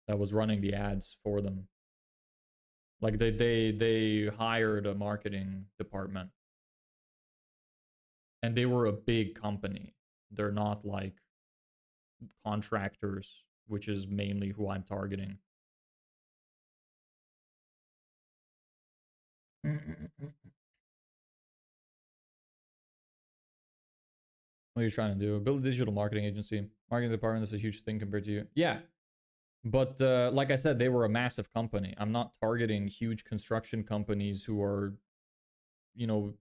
that was running the ads for them. Like they hired a marketing department. And they were a big company. They're not like contractors, which is mainly who I'm targeting. What are you trying to do? Build a digital marketing agency. Marketing department is a huge thing compared to you. Yeah. But like I said, they were a massive company. I'm not targeting huge construction companies who are, you know,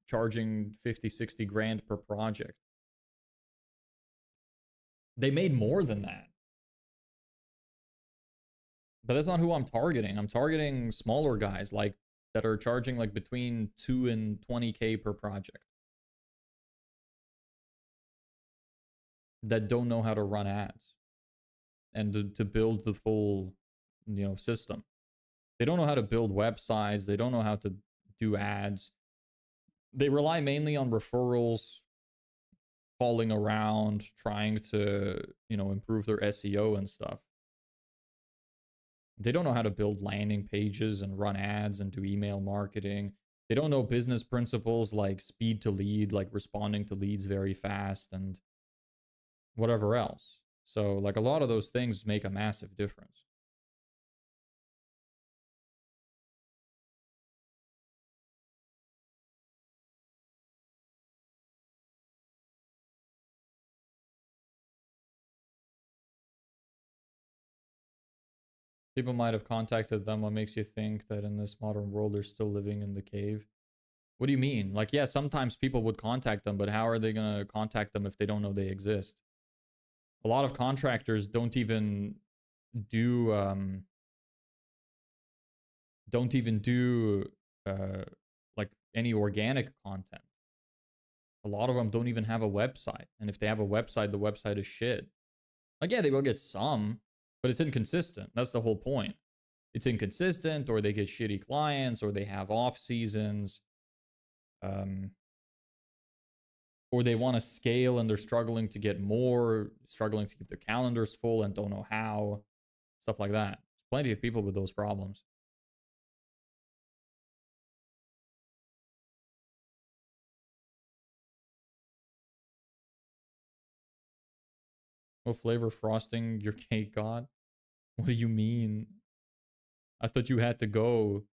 charging 50, 60 grand per project. They made more than that. But that's not who I'm targeting. I'm targeting smaller guys like that are charging like between 2 and 20K per project. That don't know how to run ads and to build the full, you know, system. They don't know how to build websites. They don't know how to do ads. They rely mainly on referrals, calling around, trying to, you know, improve their SEO and stuff. They don't know how to build landing pages and run ads and do email marketing. They don't know business principles like speed to lead, like responding to leads very fast and whatever else. So like a lot of those things make a massive difference. People might have contacted them. What makes you think that in this modern world they're still living in the cave? What do you mean? Like, yeah, sometimes people would contact them, but how are they going to contact them if they don't know they exist? A lot of contractors don't even do like any organic content. A lot of them don't even have a website, and if they have a website, the website is shit. Like, yeah, they will get some, but it's inconsistent. That's the whole point. It's inconsistent, or they get shitty clients, or they have off seasons, or they want to scale and they're struggling to get more, struggling to keep their calendars full and don't know how, stuff like that. There's plenty of people with those problems. What flavor frosting your cake got? What do you mean? I thought you had to go.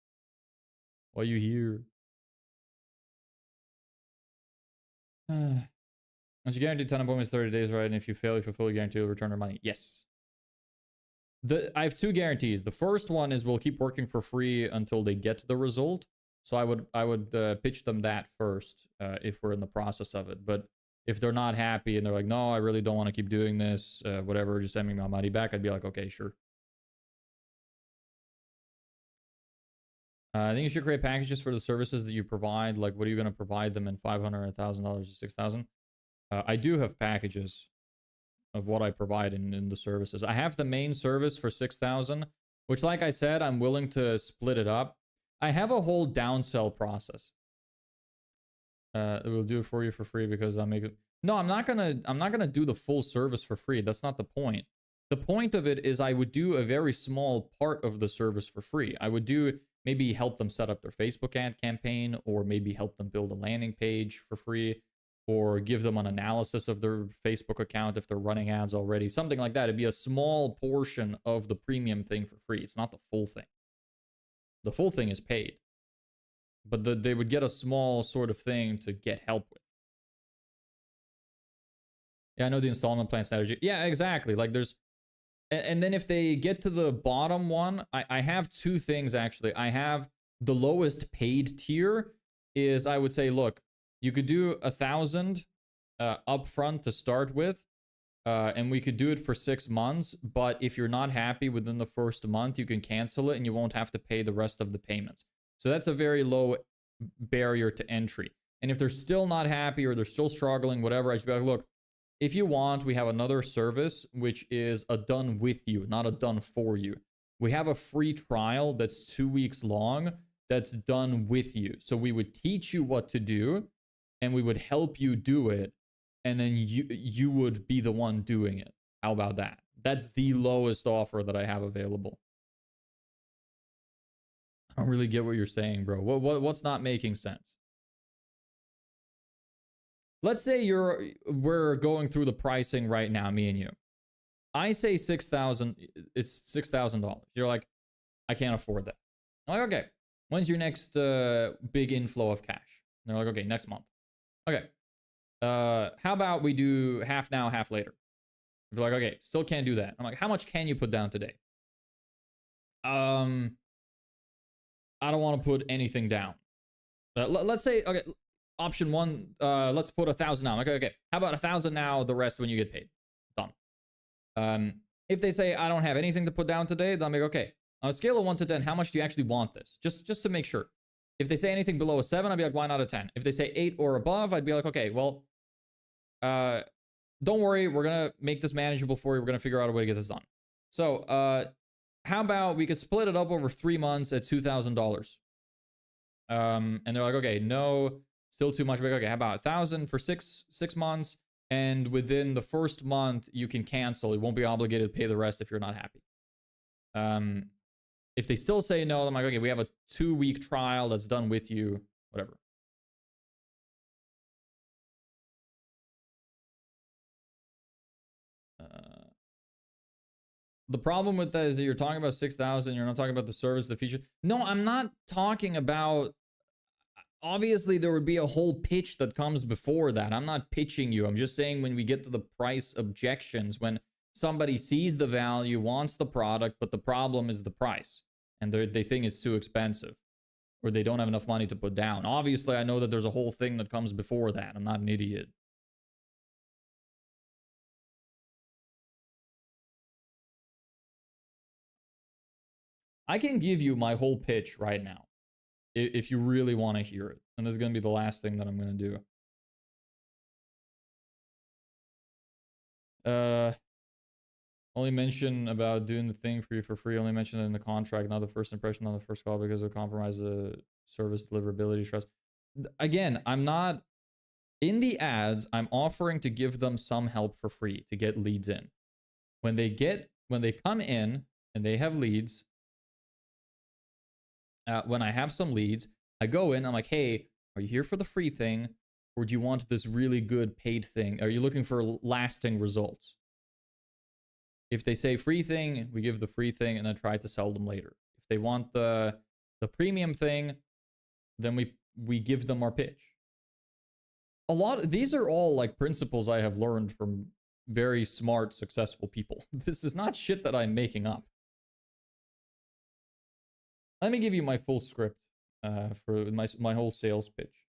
Why are you here? Once you guarantee 10 appointments 30 days, right? And if you fail, you fulfill your guarantee, you'll return your money. Yes. I have 2 guarantees. The first one is we'll keep working for free until they get the result. So I would pitch them that first if we're in the process of it. But if they're not happy and they're like, no, I really don't want to keep doing this, whatever, just send me my money back, I'd be like, okay, sure. I think you should create packages for the services that you provide. Like, what are you going to provide them in $500, $1,000, or $6,000? I do have packages of what I provide in the services. I have the main service for 6,000, which, like I said, I'm willing to split it up. I have a whole downsell process. It will do it for you for free because I'll make it. No, I'm not gonna do the full service for free. That's not the point. The point of it is I would do a very small part of the service for free. I would do maybe help them set up their Facebook ad campaign, or maybe help them build a landing page for free, or give them an analysis of their Facebook account if they're running ads already, something like that. It'd be a small portion of the premium thing for free. It's not the full thing. The full thing is paid. But they would get a small sort of thing to get help with. Yeah, I know the installment plan strategy. Yeah, exactly. Like there's, and then if they get to the bottom one, I have 2 things actually. I have the lowest paid tier is, I would say, look, you could do 1,000 upfront to start with, and we could do it for 6 months. But if you're not happy within the first month, you can cancel it and you won't have to pay the rest of the payments. So that's a very low barrier to entry. And if they're still not happy or they're still struggling, whatever, I should be like, look, if you want, we have another service, which is a done with you, not a done for you. We have a free trial that's 2 weeks long that's done with you. So we would teach you what to do and we would help you do it. And then you would be the one doing it. How about that? That's the lowest offer that I have available. I don't really get what you're saying, bro. What's not making sense? Let's say we're going through the pricing right now, me and you. I say 6,000, it's $6,000. You're like, I can't afford that. I'm like, okay. when's your next big inflow of cash? And they're like, okay, next month. Okay. How about we do half now, half later? If you're like, okay, still can't do that. I'm like, how much can you put down today? I don't want to put anything down. Let's say, okay, option one, let's put 1,000 now. Okay. How about 1,000 now, the rest when you get paid? Done. If they say, I don't have anything to put down today, then I'm like, okay, on a scale of 1 to 10, how much do you actually want this? Just to make sure. If they say anything below a 7, I'd be like, why not a 10? If they say 8 or above, I'd be like, okay, well, don't worry, we're gonna make this manageable for you. We're gonna figure out a way to get this done. So, how about we could split it up over 3 months at $2,000? And they're like, okay, no, still too much. Like, okay, how about 1,000 for six months? And within the first month, you can cancel. You won't be obligated to pay the rest if you're not happy. If they still say no, I'm like, okay, we have a 2-week trial that's done with you, whatever. The problem with that is that you're talking about 6,000. You're not talking about the service, the feature. No, I'm not talking about. Obviously, there would be a whole pitch that comes before that. I'm not pitching you. I'm just saying when we get to the price objections, when somebody sees the value, wants the product, but the problem is the price, and they think it's too expensive, or they don't have enough money to put down. Obviously, I know that there's a whole thing that comes before that. I'm not an idiot. I can give you my whole pitch right now, if you really want to hear it. And this is going to be the last thing that I'm going to do. Only mention about doing the thing for you for free. Only mention it in the contract, not the first impression on the first call, because it compromises the service deliverability trust. Again, I'm not in the ads. I'm offering to give them some help for free to get leads in. When they come in and they have leads, when I have some leads, I go in, I'm like, hey, are you here for the free thing? Or do you want this really good paid thing? Are you looking for lasting results? If they say free thing, we give the free thing and then try to sell them later. If they want the premium thing, then we give them our pitch. These are all like principles I have learned from very smart, successful people. This is not shit that I'm making up. Let me give you my full script for my whole sales pitch.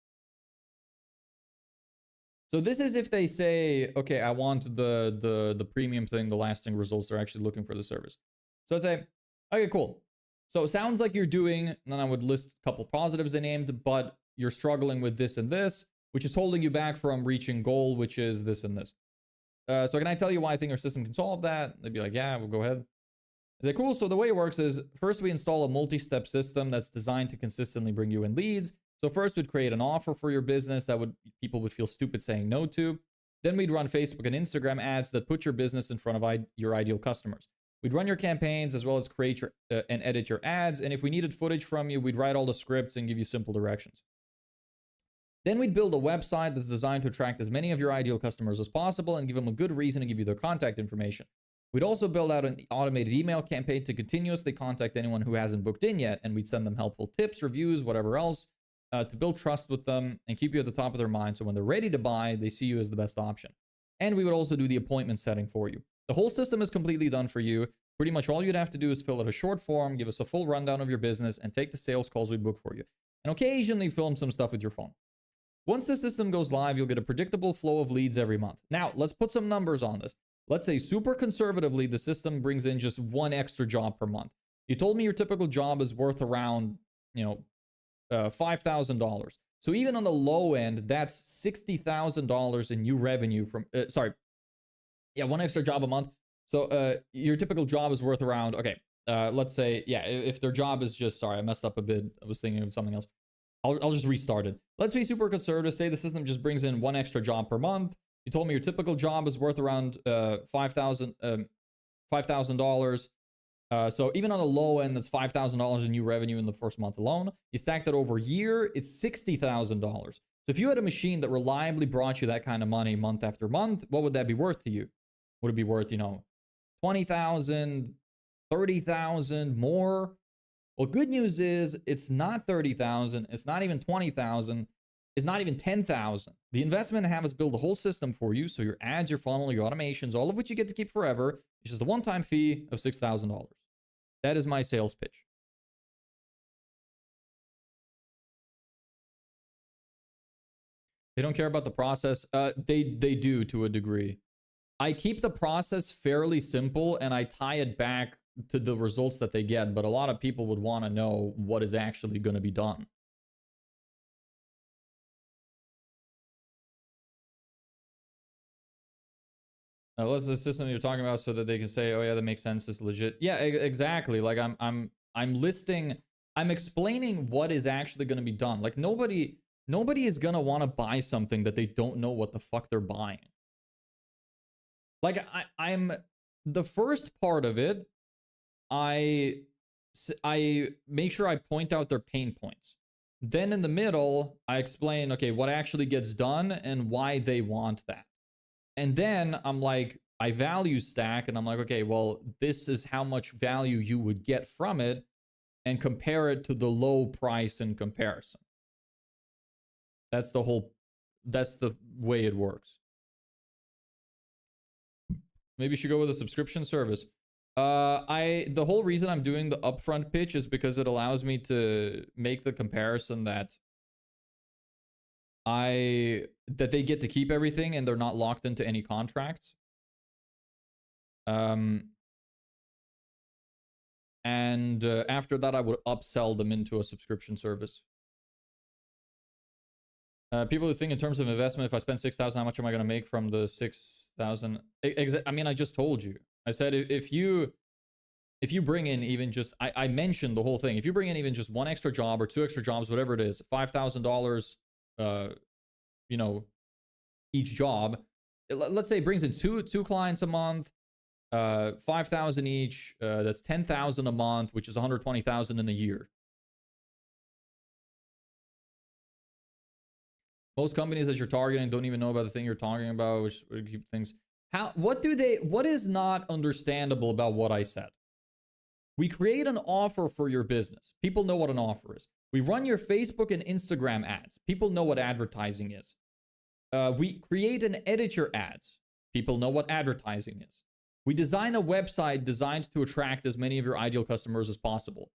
So this is if they say, okay, I want the premium thing, the lasting results. They're actually looking for the service. So I say, okay, cool. So it sounds like you're doing, and then I would list a couple positives they named, but you're struggling with this and this, which is holding you back from reaching goal, which is this and this. So can I tell you why I think our system can solve that? They'd be like, yeah, we'll go ahead. I say, cool. So the way it works is first we install a multi-step system that's designed to consistently bring you in leads. So first we'd create an offer for your business that people would feel stupid saying no to. Then we'd run Facebook and Instagram ads that put your business in front of your ideal customers. We'd run your campaigns as well as create and edit your ads. And if we needed footage from you, we'd write all the scripts and give you simple directions. Then we'd build a website that's designed to attract as many of your ideal customers as possible and give them a good reason to give you their contact information. We'd also build out an automated email campaign to continuously contact anyone who hasn't booked in yet, and we'd send them helpful tips, reviews, whatever else, to build trust with them and keep you at the top of their mind so when they're ready to buy, they see you as the best option. And we would also do the appointment setting for you. The whole system is completely done for you. Pretty much all you'd have to do is fill out a short form, give us a full rundown of your business, and take the sales calls we book for you. And occasionally film some stuff with your phone. Once the system goes live, you'll get a predictable flow of leads every month. Now, let's put some numbers on this. Let's say super conservatively, the system brings in just one extra job per month. You told me your typical job is worth around, $5,000. So even on the low end, that's $60,000 in new revenue from, one extra job a month. So your typical job is worth around, let's say, if their job is just, sorry, I messed up a bit. I was thinking of something else. I'll just restart it. Let's be super conservative. Say the system just brings in one extra job per month. You told me your typical job is worth around $5,000. So even on the low end, that's $5,000 in new revenue in the first month alone. You stack that over a year, it's $60,000. So if you had a machine that reliably brought you that kind of money month after month, what would that be worth to you? Would it be worth, $20,000, $30,000 more? Well, good news is it's not 30,000. It's not even 20,000. It's not even 10,000. The investment to have us build a whole system for you. So your ads, your funnel, your automations, all of which you get to keep forever. It's just a one-time fee of $6,000. That is my sales pitch. They don't care about the process. They do to a degree. I keep the process fairly simple and I tie it back to the results that they get, but a lot of people would want to know what is actually going to be done. What's the system you're talking about so that they can say, "Oh yeah, that makes sense. It's legit." Yeah, exactly. Like I'm listing, I'm explaining what is actually going to be done. Like nobody is going to want to buy something that they don't know what the fuck they're buying. Like I'm the first part of it, I make sure I point out their pain points. Then in the middle, I explain, okay, what actually gets done and why they want that. And then I'm like, I value stack and I'm like, okay, well, this is how much value you would get from it and compare it to the low price in comparison. That's the way it works. Maybe you should go with a subscription service. The whole reason I'm doing the upfront pitch is because it allows me to make the comparison that they get to keep everything and they're not locked into any contracts. After that, I would upsell them into a subscription service. People who think in terms of investment, if I spend 6,000, how much am I going to make from the 6,000? I mean, I just told you. I said if you bring in even just, I mentioned the whole thing. If you bring in even just one extra job or two extra jobs, whatever it is, $5,000, you know, each job. Let's say it brings in two clients a month, 5,000 each. That's 10,000 a month, which is 120,000 in a year. Most companies that you're targeting don't even know about the thing you're talking about, which would keep things. What is not understandable about what I said? We create an offer for your business. People know what an offer is. We run your Facebook and Instagram ads. People know what advertising is. We create and edit your ads. People know what advertising is. We design a website designed to attract as many of your ideal customers as possible.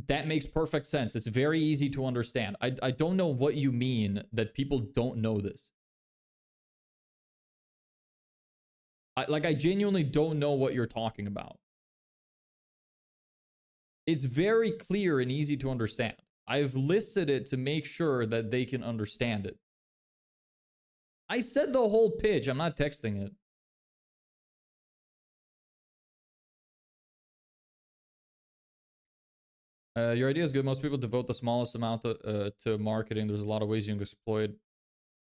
That makes perfect sense. It's very easy to understand. I don't know what you mean that people don't know this. I genuinely don't know what you're talking about. It's very clear and easy to understand. I've listed it to make sure that they can understand it. I said the whole pitch. I'm not texting it. Your idea is good. Most people devote the smallest amount to marketing. There's a lot of ways you can exploit,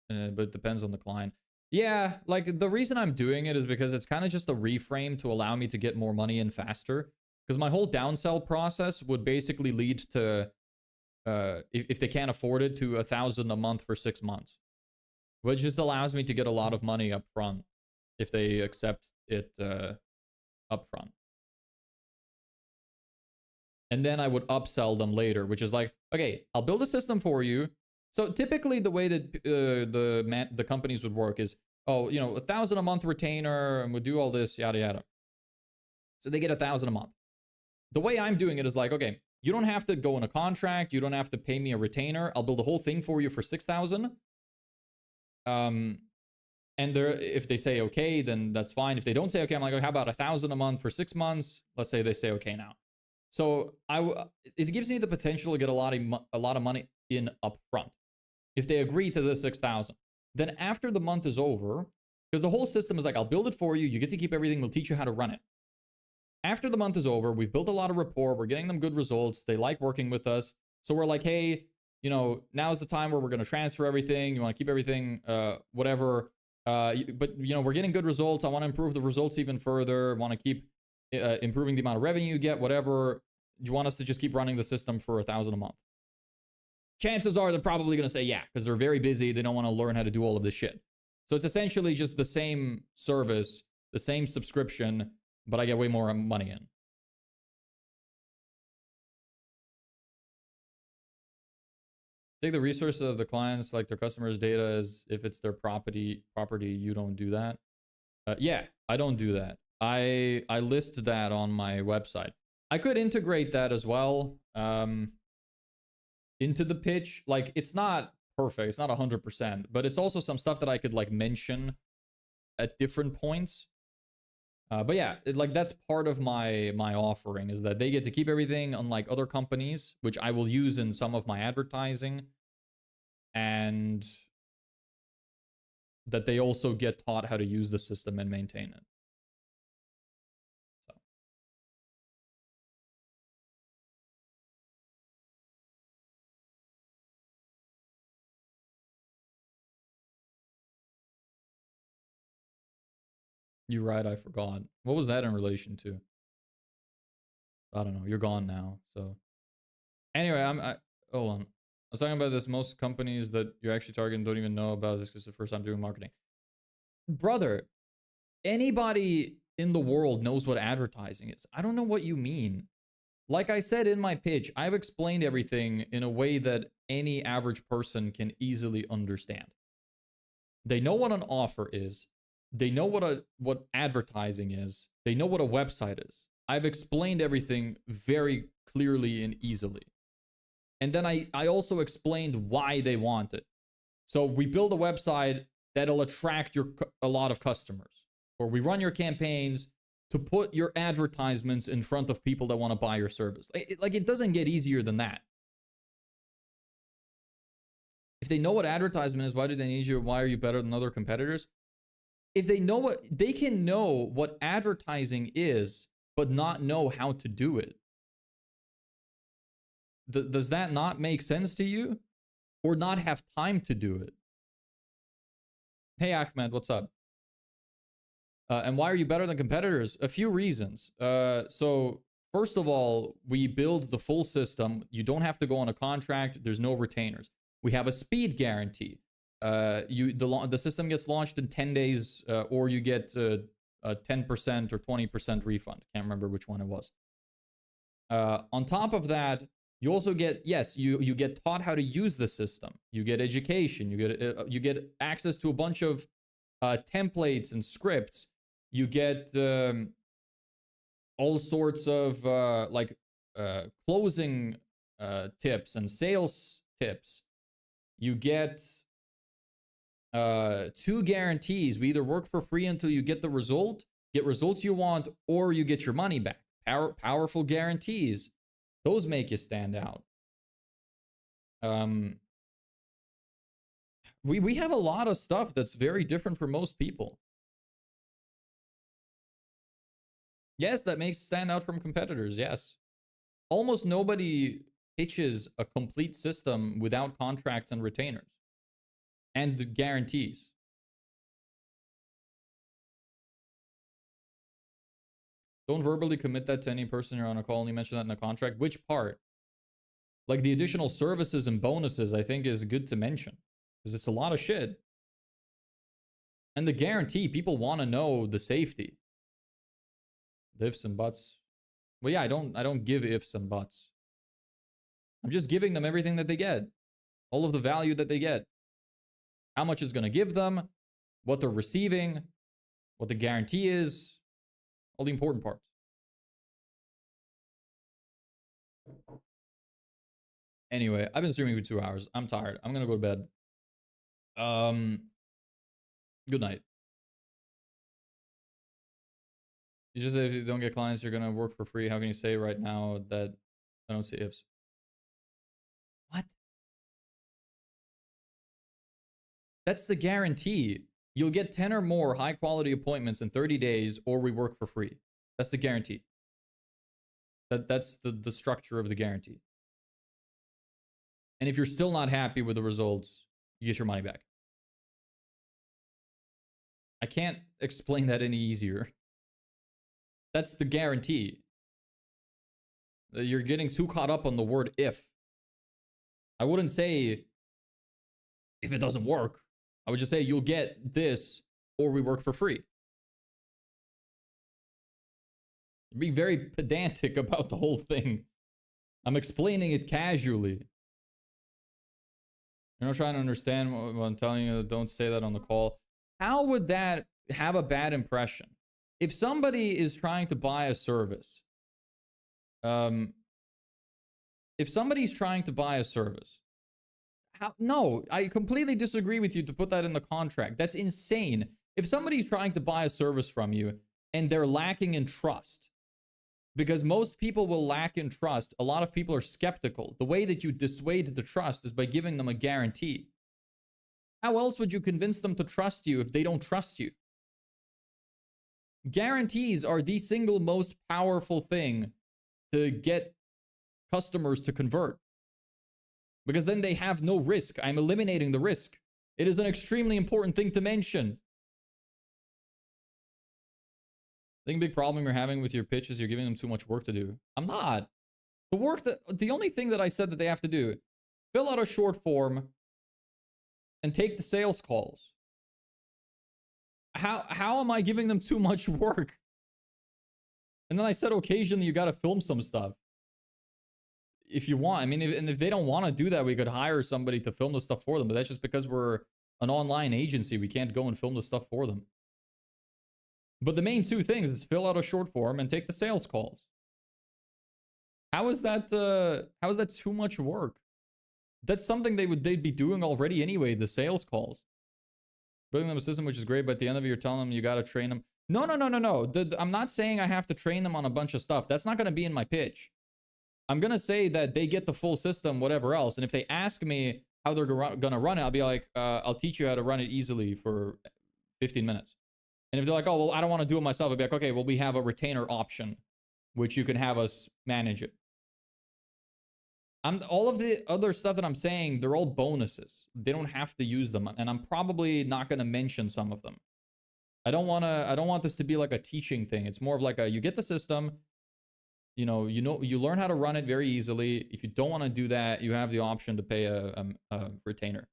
but it depends on the client. Yeah, like the reason I'm doing it is because it's kind of just a reframe to allow me to get more money in faster. Because my whole downsell process would basically lead to, if they can't afford it, to $1,000 a month for 6 months. Which just allows me to get a lot of money up front if they accept it up front. And then I would upsell them later, which is like, okay, I'll build a system for you. So typically the way that the companies would work is, oh, you know, $1,000 a month retainer, and we'll do all this, yada, yada. So they get $1,000 a month. The way I'm doing it is like, okay, you don't have to go in a contract. You don't have to pay me a retainer. I'll build a whole thing for you for $6,000. And if they say okay, then that's fine. If they don't say okay, I'm like, oh, how about $1,000 a month for 6 months? Let's say they say okay now. So it gives me the potential to get a lot of money in upfront if they agree to the 6,000. Then after the month is over, because the whole system is like, I'll build it for you. You get to keep everything. We'll teach you how to run it. After the month is over, we've built a lot of rapport. We're getting them good results. They like working with us. So we're like, hey, you know, now's the time where we're going to transfer everything. You want to keep everything, whatever. But, you know, we're getting good results. I want to improve the results even further. I want to keep improving the amount of revenue you get, whatever. You want us to just keep running the system for $1,000 a month? Chances are they're probably going to say yeah, because they're very busy. They don't want to learn how to do all of this shit. So it's essentially just the same service, the same subscription, but I get way more money in. Take the resources of the clients, like their customers' data, as if it's their property. You don't do that. Yeah, I don't do that. I list that on my website. I could integrate that as well into the pitch. Like, it's not perfect. It's not 100%, but it's also some stuff that I could like mention at different points. But yeah, like that's part of my offering, is that they get to keep everything, unlike other companies, which I will use in some of my advertising, and that they also get taught how to use the system and maintain it. So. You're right, I forgot. What was that in relation to? I don't know. You're gone now, so. Anyway, hold on. I was talking about this. Most companies that you're actually targeting don't even know about this because it's the first time doing marketing. Brother, anybody in the world knows what advertising is. I don't know what you mean. Like I said in my pitch, I've explained everything in a way that any average person can easily understand. They know what an offer is. They know what advertising is. They know what a website is. I've explained everything very clearly and easily. And then I also explained why they want it. So we build a website that'll attract a lot of customers. Or we run your campaigns to put your advertisements in front of people that want to buy your service. Like, it doesn't get easier than that. If they know what advertisement is, why do they need you? Why are you better than other competitors? If they know what, they can know what advertising is, but not know how to do it. Does that not make sense to you? Or not have time to do it? Hey, Ahmed, what's up? And why are you better than competitors? A few reasons. So first of all, we build the full system. You don't have to go on a contract. There's no retainers. We have a speed guarantee. The system gets launched in 10 days, or you get a 10% or 20% refund. Can't remember which one it was. On top of that, you also get, yes, you get taught how to use the system. You get education. You get access to a bunch of templates and scripts. You get all sorts of closing tips and sales tips. You get 2 guarantees. We either work for free until you get the result, get results you want, or you get your money back. Powerful guarantees. Those make you stand out. We have a lot of stuff that's very different from most people. Yes, that makes stand out from competitors, yes. Almost nobody pitches a complete system without contracts and retainers. And guarantees. Don't verbally commit that to any person you're on a call, only mention that in a contract. Which part? Like the additional services and bonuses, I think is good to mention. Because it's a lot of shit. And the guarantee, people want to know the safety. The ifs and buts. Well, yeah, I don't give ifs and buts. I'm just giving them everything that they get. All of the value that they get. How much it's going to give them. What they're receiving. What the guarantee is. All the important parts. Anyway, I've been streaming for 2 hours. I'm tired. I'm going to go to bed. Good night. You just say if you don't get clients, you're going to work for free. How can you say right now that I don't see ifs? What? That's the guarantee. You'll get 10 or more high quality appointments in 30 days, or we work for free. That's the guarantee. That's the structure of the guarantee. And if you're still not happy with the results, you get your money back. I can't explain that any easier. That's the guarantee. You're getting too caught up on the word if. I wouldn't say if it doesn't work. I would just say you'll get this or we work for free. Be very pedantic about the whole thing. I'm explaining it casually. You're not trying to understand what I'm telling you. Don't say that on the call. How would that have a bad impression? If somebody is trying to buy a service, if somebody's trying to buy a service, no, I completely disagree with you to put that in the contract. That's insane. If somebody's trying to buy a service from you and they're lacking in trust, because most people will lack in trust, a lot of people are skeptical. The way that you dissuade the trust is by giving them a guarantee. How else would you convince them to trust you if they don't trust you? Guarantees are the single most powerful thing to get customers to convert. Because then they have no risk. I'm eliminating the risk. It is an extremely important thing to mention. I think the big problem you're having with your pitch is you're giving them too much work to do. I'm not. The only thing that I said that they have to do, fill out a short form and take the sales calls. How am I giving them too much work? And then I said occasionally you got to film some stuff. If you want. I mean, if they don't want to do that, we could hire somebody to film the stuff for them. But that's just because we're an online agency. We can't go and film the stuff for them. But the main two things is fill out a short form and take the sales calls. How is that too much work? That's something they'd be doing already anyway, the sales calls. Building them a system, which is great, but at the end of it, you're telling them you got to train them. No. I'm not saying I have to train them on a bunch of stuff. That's not going to be in my pitch. I'm going to say that they get the full system, whatever else. And if they ask me how they're going to run it, I'll be like, I'll teach you how to run it easily for 15 minutes. And if they're like, oh, well, I don't want to do it myself, I'll be like, okay, well, we have a retainer option, which you can have us manage it. All of the other stuff that I'm saying, they're all bonuses. They don't have to use them. And I'm probably not going to mention some of them. I don't want this to be like a teaching thing. It's more of like you get the system, you learn how to run it very easily. If you don't want to do that, you have the option to pay a retainer.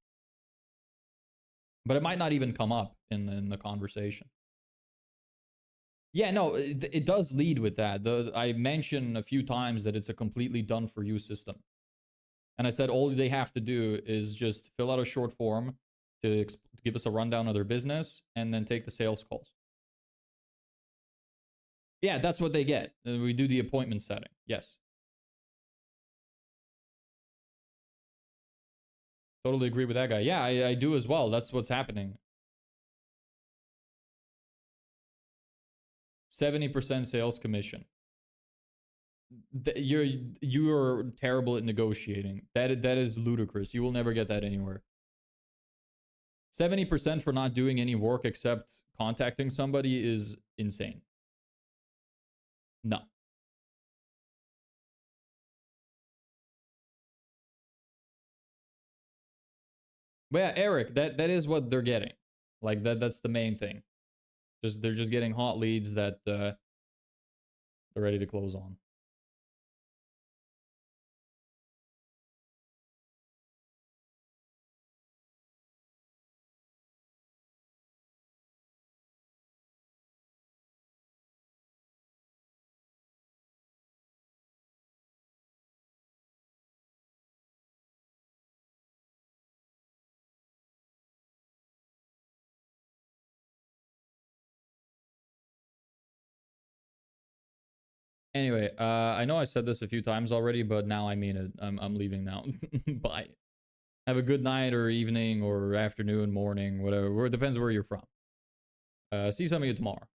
But it might not even come up in the conversation. Yeah, no, it does lead with that. I mentioned a few times that it's a completely done for you system. And I said all they have to do is just fill out a short form to give us a rundown of their business and then take the sales calls. Yeah, that's what they get. We do the appointment setting. Yes. Totally agree with that guy. Yeah, I do as well. That's what's happening. 70% sales commission. You're terrible at negotiating. That is ludicrous. You will never get that anywhere. 70% for not doing any work except contacting somebody is insane. No. But yeah, Eric, that is what they're getting. Like that's the main thing. They're just getting hot leads that they're ready to close on. Anyway, I know I said this a few times already, but now I mean it. I'm leaving now. Bye. Have a good night or evening or afternoon, morning, whatever. It depends where you're from. See some of you tomorrow.